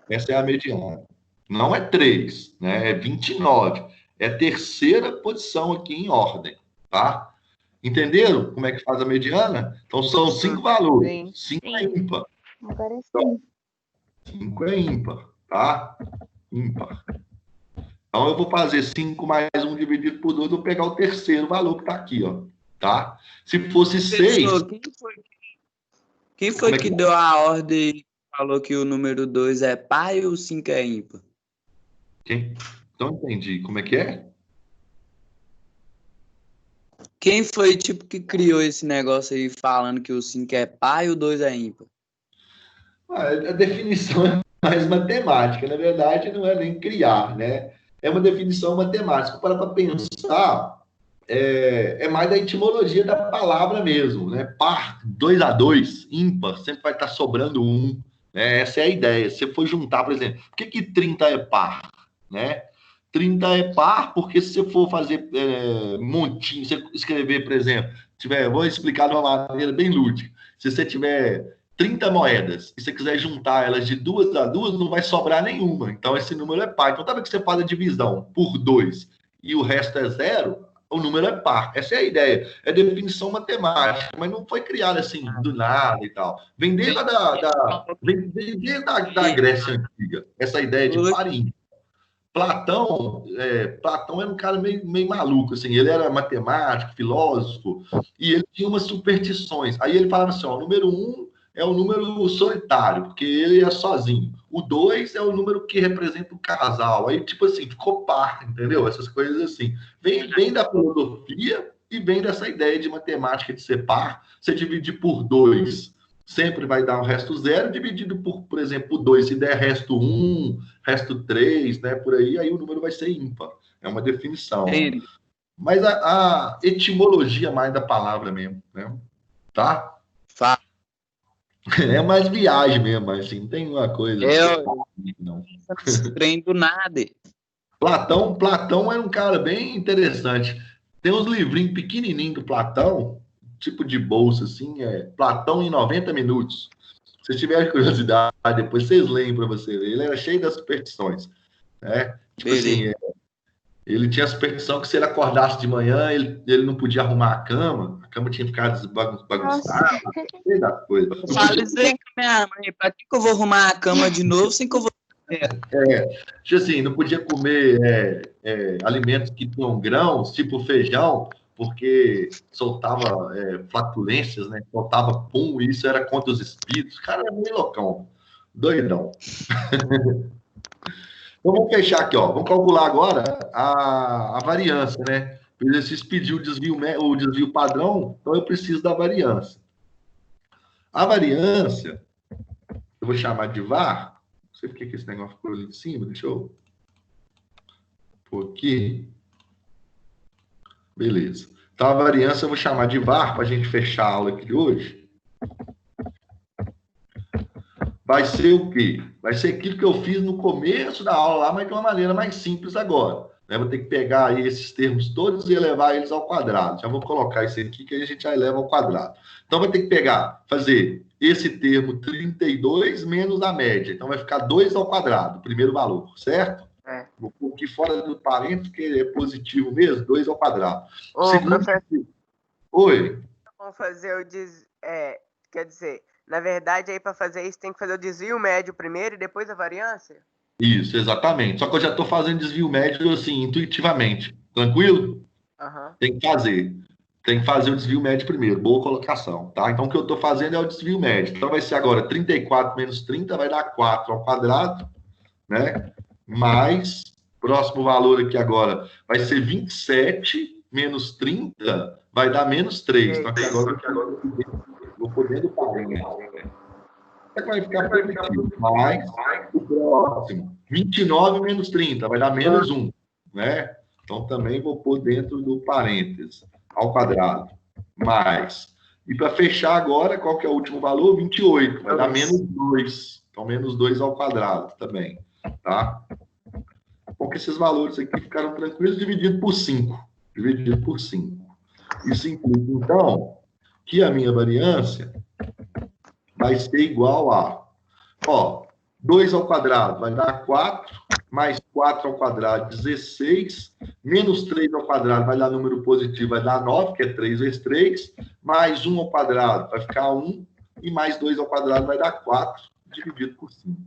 Essa é a mediana. Não é 3, né? É 29. É a terceira posição aqui em ordem, tá? Entenderam como é que faz a mediana? Então, são 5 valores. 5 é ímpar. Agora sim. 5 é ímpar, tá? Ímpar. Então, eu vou fazer 5 mais 1 dividido por 2, vou pegar o terceiro valor que está aqui, ó, tá? Se fosse 6... Quem foi que deu a ordem e falou que o número 2 é par e o 5 é ímpar? Quem? Não entendi. Como é que é? Quem foi, tipo, que criou esse negócio aí falando que o 5 é par e o 2 é ímpar? A definição é mais matemática. Na verdade, não é nem criar, né? É uma definição matemática. Para pensar, é mais da etimologia da palavra mesmo, né? Par, 2 a 2, ímpar, sempre vai estar sobrando 1. Né? Essa é a ideia. Se você for juntar, por exemplo, por que 30 é par? Né? 30 é par porque se você for fazer montinho, você escrever, por exemplo, vou explicar de uma maneira bem lúdica. Se você tiver 30 moedas e você quiser juntar elas de 2 a 2, não vai sobrar nenhuma. Então, esse número é par. Então, toda vez que você faz a divisão por 2 e o resto é 0, o número é par. Essa é a ideia. É definição matemática, mas não foi criada assim, do nada e tal. Vem desde da Grécia Antiga, essa ideia de par e ímpar. Platão era um cara meio maluco, assim, ele era matemático, filósofo, e ele tinha umas superstições. Aí ele falava assim, ó, o número 1 é o número solitário, porque ele é sozinho. O 2 é o número que representa o casal. Aí, tipo assim, ficou par, entendeu? Essas coisas assim. Vem da filosofia e vem dessa ideia de matemática de ser par. Você dividir por 2, sempre vai dar um resto 0, dividido por exemplo, 2, se der resto 1, resto 3, né, por aí o número vai ser ímpar. É uma definição. Mas a etimologia mais da palavra mesmo, né? Tá? É mais viagem mesmo, assim, não tem uma coisa. Não. Trem do nada. Platão era um cara bem interessante. Tem uns livrinhos pequenininhos do Platão, tipo de bolsa, assim, Platão em 90 minutos. Se vocês tiverem curiosidade, depois vocês leem para você ver. Ele era cheio das superstições, né? Tipo assim, ele tinha a superstição que se ele acordasse de manhã, ele não podia arrumar a cama tinha que ficar bagunçada, cheio das coisas. Eu falo isso aí com minha mãe, pra que eu vou arrumar a cama de novo sem que eu vou... Tipo assim, não podia comer alimentos que tinham grãos, tipo feijão, porque soltava flatulências, né? Soltava pum, e isso era contra os espíritos. O cara era meio loucão, doidão. Então, vamos fechar aqui, ó. Vamos calcular agora a variância, né? O exercício pediu o desvio padrão, então eu preciso da variância. A variância, eu vou chamar de VAR. Não sei porque que esse negócio ficou ali em cima, deixa eu pôr aqui. Beleza. Então, a variância eu vou chamar de VAR para a gente fechar a aula aqui de hoje. Vai ser o quê? Vai ser aquilo que eu fiz no começo da aula lá, mas de uma maneira mais simples agora. Né? Vou ter que pegar aí esses termos todos e elevar eles ao quadrado. Já vou colocar isso aqui que a gente já eleva ao quadrado. Então, vai ter que fazer esse termo 32 menos a média. Então, vai ficar 2 ao quadrado, o primeiro valor, certo? Vou pôr aqui fora do parênteses, que é positivo mesmo, 2 ao quadrado. Oi. Vamos fazer quer dizer, na verdade, aí para fazer isso, tem que fazer o desvio médio primeiro e depois a variância? Isso, exatamente. Só que eu já estou fazendo desvio médio, assim, intuitivamente. Tranquilo? Tem que fazer. Tem que fazer o desvio médio primeiro. Boa colocação, tá? Então, o que eu estou fazendo é o desvio médio. Então, vai ser agora 34 menos 30, vai dar 4 ao quadrado, né? Mais, próximo valor aqui agora, vai ser 27 menos 30, vai dar menos 3. Então, aqui agora vou podendo parar. Vai ficar positivo. Mais, o próximo, 29 menos 30, vai dar menos 1, né? Então, também vou pôr dentro do parênteses, ao quadrado. Mais. E para fechar agora, qual que é o último valor? 28, vai dar menos 2. Então, menos 2 ao quadrado também, tá? Bom, que esses valores aqui ficaram tranquilos, dividido por 5. Dividido por 5. Isso implica, então, que a minha variância vai ser igual a, 2 ao quadrado vai dar 4, mais 4 ao quadrado, 16, menos 3 ao quadrado vai dar número positivo, vai dar 9, que é 3 vezes 3, mais 1 ao quadrado vai ficar 1, e mais 2 ao quadrado vai dar 4, dividido por 5,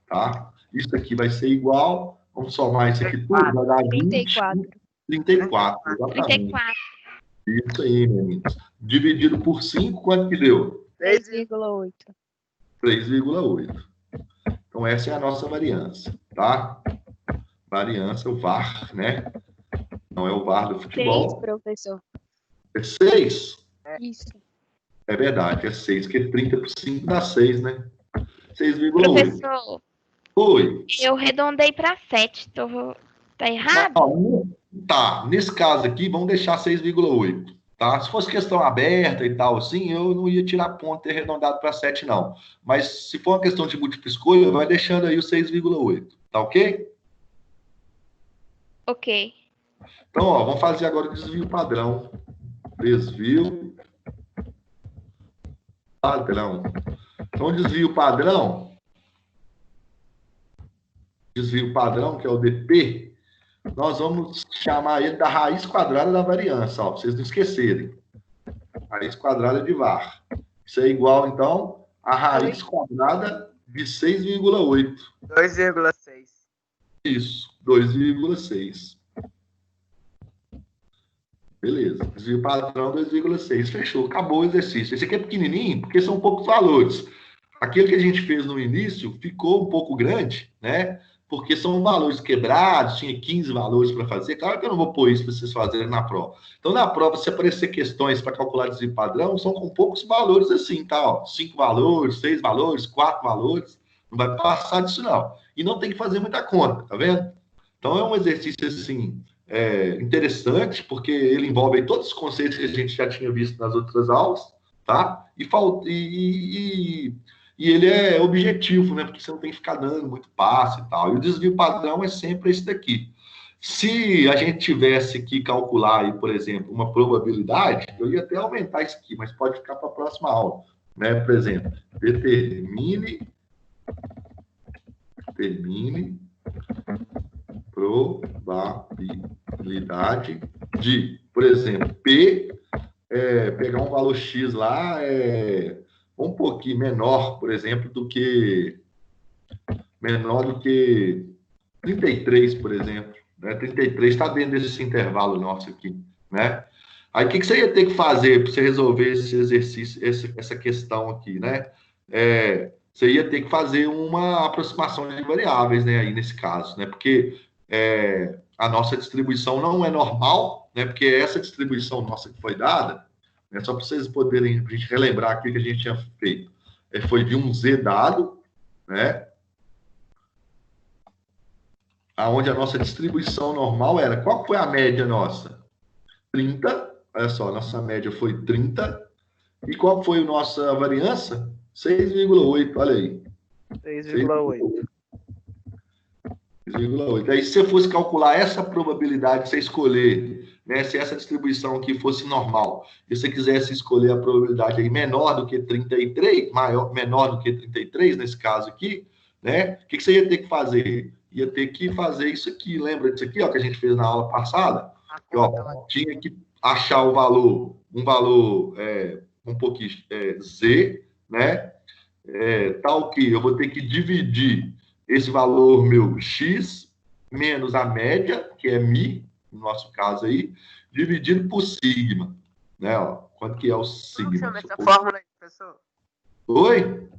tá? Isso aqui vai ser igual, vamos somar isso aqui tudo, vai dar 34. 34, exatamente. 34. Isso aí, meninos. Dividido por 5, quanto que deu? 3,8. 3,8. Então, essa é a nossa variância, tá? Variância, o VAR, né? Não é o VAR do futebol. 6, professor. É 6? Isso. É verdade, é 6, porque 30 por 5 dá 6, né? 6,8. Professor. Oi. Eu arredondei para 7. Tá errado? Não, tá, nesse caso aqui, vamos deixar 6,8. Tá? Se fosse questão aberta e tal, assim, eu não ia tirar ponto e arredondado para 7, não. Mas se for uma questão de múltipla escolha, vai deixando aí o 6,8. Tá ok? Ok. Então, vamos fazer agora o desvio padrão. Desvio padrão. Então, desvio padrão, que é o DP, nós vamos chamar ele da raiz quadrada da variância, para vocês não esquecerem. Raiz quadrada de VAR. Isso é igual, então, a raiz quadrada de 6,8. 2,6. Isso, 2,6. Beleza, desvio padrão 2,6. Fechou, acabou o exercício. Esse aqui é pequenininho, porque são poucos valores. Aquele que a gente fez no início ficou um pouco grande, né? Porque são valores quebrados, tinha 15 valores para fazer. Claro que eu não vou pôr isso para vocês fazerem na prova. Então, na prova, se aparecer questões para calcular desvio padrão, são com poucos valores assim, tá? 5 valores, 6 valores, 4 valores. Não vai passar disso, não. E não tem que fazer muita conta, tá vendo? Então, é um exercício, assim, interessante, porque ele envolve todos os conceitos que a gente já tinha visto nas outras aulas, tá? E ele é objetivo, né? Porque você não tem que ficar dando muito passo e tal. E o desvio padrão é sempre esse daqui. Se a gente tivesse que calcular aí, por exemplo, uma probabilidade, eu ia até aumentar isso aqui, mas pode ficar para a próxima aula, né? Por exemplo, determine probabilidade de, por exemplo, P, pegar um valor X lá, um pouquinho menor, por exemplo, do que 33, por exemplo. Né? 33 está dentro desse intervalo nosso aqui, né? Aí, o que você ia ter que fazer para você resolver esse exercício, essa questão aqui, né? Você ia ter que fazer uma aproximação de variáveis, né? Aí, nesse caso, né? Porque a nossa distribuição não é normal, né? Porque essa distribuição nossa que foi dada, né? Só para vocês poderem a gente relembrar aqui o que a gente tinha feito. Foi de um Z dado, né? Aonde a nossa distribuição normal era... Qual foi a média nossa? 30. Olha só, nossa média foi 30. E qual foi a nossa variância? 6,8. Olha aí. 6,8. 6,8. Aí, se você fosse calcular essa probabilidade, você escolher, né, se essa distribuição aqui fosse normal, e você quisesse escolher a probabilidade aí menor do que 33, menor do que 33, nesse caso aqui, né, o que você ia ter que fazer? Ia ter que fazer isso aqui, lembra disso aqui, ó, que a gente fez na aula passada? Que, ó, tinha que achar um valor um pouquinho Z, né? Tal que eu vou ter que dividir esse valor meu X menos a média, que é Mi, no nosso caso aí, dividido por sigma, né? Ó, quanto que é o sigma? Como chama essa fórmula aí, professor? Oi?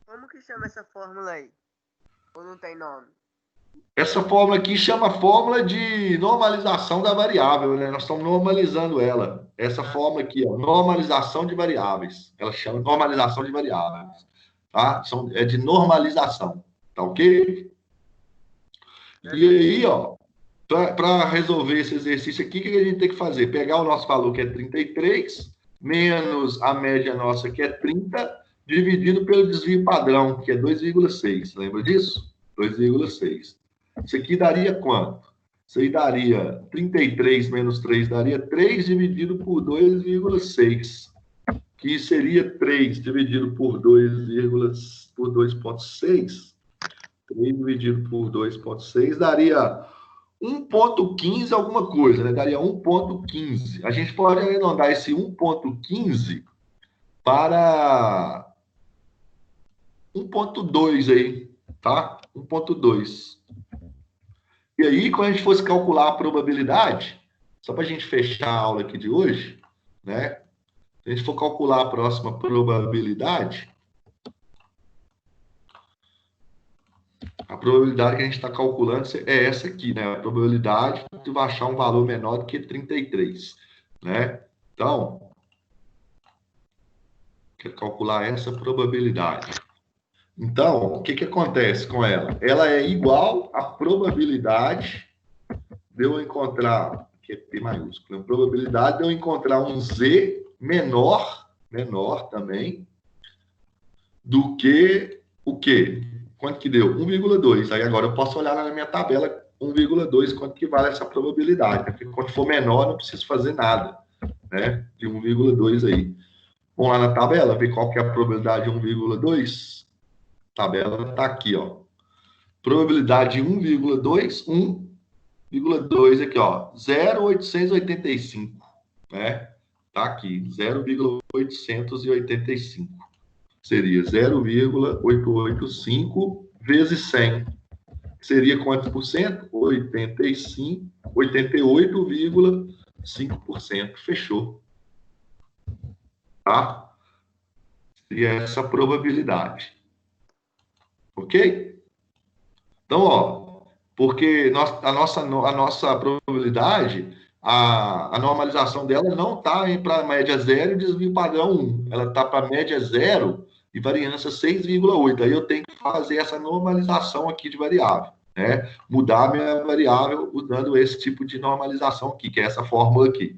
Como que chama essa fórmula aí? Ou não tem nome? Essa fórmula aqui chama fórmula de normalização da variável, né? Nós estamos normalizando ela. Essa fórmula aqui, ó, normalização de variáveis. Ela chama normalização de variáveis, tá? É de normalização, tá ok? E aí, ó, para resolver esse exercício aqui, o que a gente tem que fazer? Pegar o nosso valor, que é 33, menos a média nossa, que é 30, dividido pelo desvio padrão, que é 2,6. Lembra disso? 2,6. Isso aqui daria quanto? Isso aí daria 33 menos 3, daria 3 dividido por 2,6, que seria 3 dividido por 2,6. 3 dividido por 2,6 daria 1,15 alguma coisa, né? Daria 1,15. A gente pode arredondar esse 1,15 para 1,2 aí, tá? 1,2. E aí, quando a gente fosse calcular a probabilidade, só para a gente fechar a aula aqui de hoje, né? Se a gente for calcular a próxima probabilidade, a probabilidade que a gente está calculando é essa aqui, né? A probabilidade de baixar um valor menor do que 33, né? Então, quero calcular essa probabilidade. Então, o que acontece com ela? Ela é igual à probabilidade de eu encontrar, que é P maiúsculo, a probabilidade de eu encontrar um Z menor também, do que o quê? Quanto que deu? 1,2. Aí agora eu posso olhar na minha tabela 1,2, quanto que vale essa probabilidade. Porque quando for menor, não preciso fazer nada, né? De 1,2 aí. Vamos lá na tabela, ver qual que é a probabilidade de 1,2. A tabela está aqui, ó. Probabilidade de 1,2, 1,2 aqui, ó. 0,885, né? Tá aqui, 0,885. Seria 0,885 vezes 100. Seria quantos por cento? 88,5%. Fechou. Tá? Seria essa probabilidade. Ok? Então, ó, porque a nossa probabilidade, a normalização dela não está para média 0 e desvio padrão 1. Ela está para média 0 e variância 6,8. Aí eu tenho que fazer essa normalização aqui de variável, né? Mudar a minha variável usando esse tipo de normalização aqui, que é essa fórmula aqui.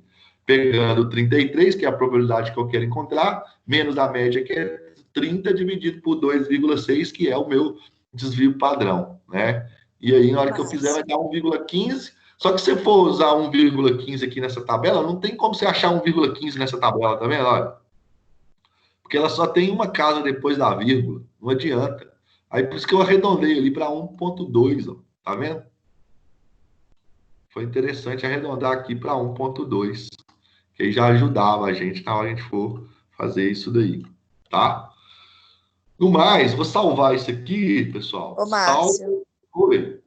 pegando 33, que é a probabilidade que eu quero encontrar, menos a média, que é 30, dividido por 2,6, que é o meu desvio padrão, né? E aí, na hora que eu fizer, vai dar 1,15. Só que se você for usar 1,15 aqui nessa tabela, não tem como você achar 1,15 nessa tabela, tá vendo? Olha. Porque ela só tem uma casa depois da vírgula, não adianta. Aí por isso que eu arredondei ali para 1,2, ó, tá vendo? Foi interessante arredondar aqui para 1,2, que aí já ajudava a gente na hora que a gente for fazer isso daí, tá? No mais, vou salvar isso aqui, pessoal. Ô, Márcio. Oi.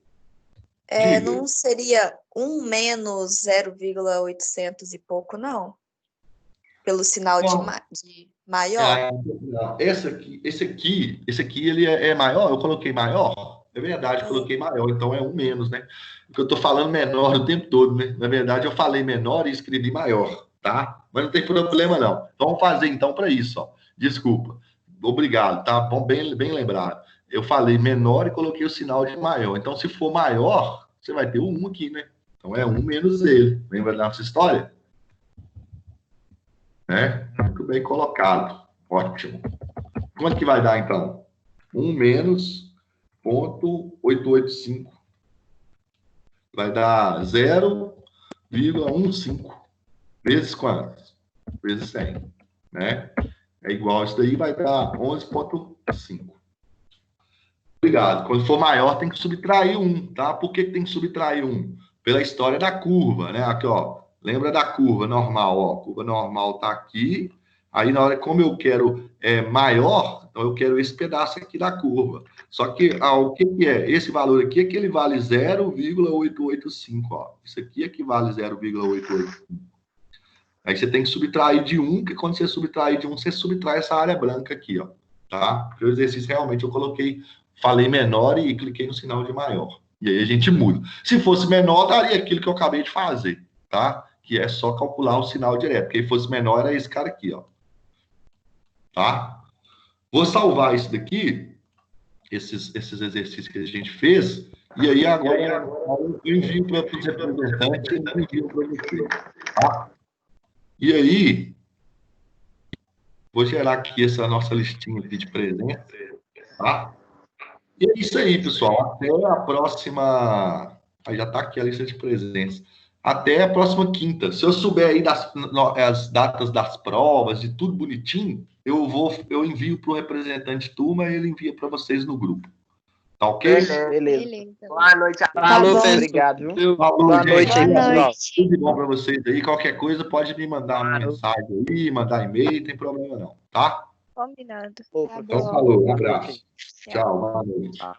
Não seria 1 menos 0,800 e pouco, não? Pelo sinal de maior? Não. Esse aqui ele é maior, eu coloquei maior. É verdade, coloquei maior, então é 1 menos, né? Porque eu tô falando menor o tempo todo, né? Na verdade, eu falei menor e escrevi maior, tá? Mas não tem problema, não. Vamos fazer, então, para isso, ó. Desculpa. Obrigado, tá? Bom, bem lembrado. Eu falei menor e coloquei o sinal de maior. Então, se for maior, você vai ter o 1 aqui, né? Então, é 1 menos ele. Lembra da nossa história? Né? Muito bem colocado. Ótimo. Quanto que vai dar, então? 1 menos 0,885. Vai dar 0,15. Vezes quanto? Vezes 100. Né? É igual a isso daí, vai dar 11,5. Obrigado. Quando for maior, tem que subtrair 1, tá? Por que tem que subtrair 1? Pela história da curva, né? Aqui, ó. Lembra da curva normal, ó. A curva normal tá aqui. Aí, na hora, como eu quero maior, então eu quero esse pedaço aqui da curva. Só que, o que é? Esse valor aqui é que ele vale 0,885, ó. Isso aqui equivale a 0,885. Aí você tem que subtrair de 1, que quando você subtrair de 1, você subtrai essa área branca aqui, ó. Tá? Porque o exercício realmente eu falei menor e cliquei no sinal de maior. E aí a gente muda. Se fosse menor, daria aquilo que eu acabei de fazer, tá? Que é só calcular o sinal direto. Porque se fosse menor, era esse cara aqui, ó. Tá? Vou salvar isso daqui, esses exercícios que a gente fez, e aí agora eu envio para os representantes e envio para você, tá? E aí, vou gerar aqui essa nossa listinha aqui de presença, tá? E é isso aí, pessoal. Até a próxima... Aí já está aqui a lista de presença. Até a próxima quinta. Se eu souber aí as datas das provas, de tudo bonitinho, eu envio para o representante de turma e ele envia para vocês no grupo. Tá ok? Beleza. Boa noite. Falou, Obrigado, viu? Falou, Boa noite aí, Boa pessoal. noite. Tudo de bom para vocês aí. Qualquer coisa, pode me mandar uma mensagem aí, mandar e-mail, não tem problema não, tá? Combinado. Opa, Tá Então, bom. falou. Um Boa noite abraço. aí. Tchau. Boa noite. Tá.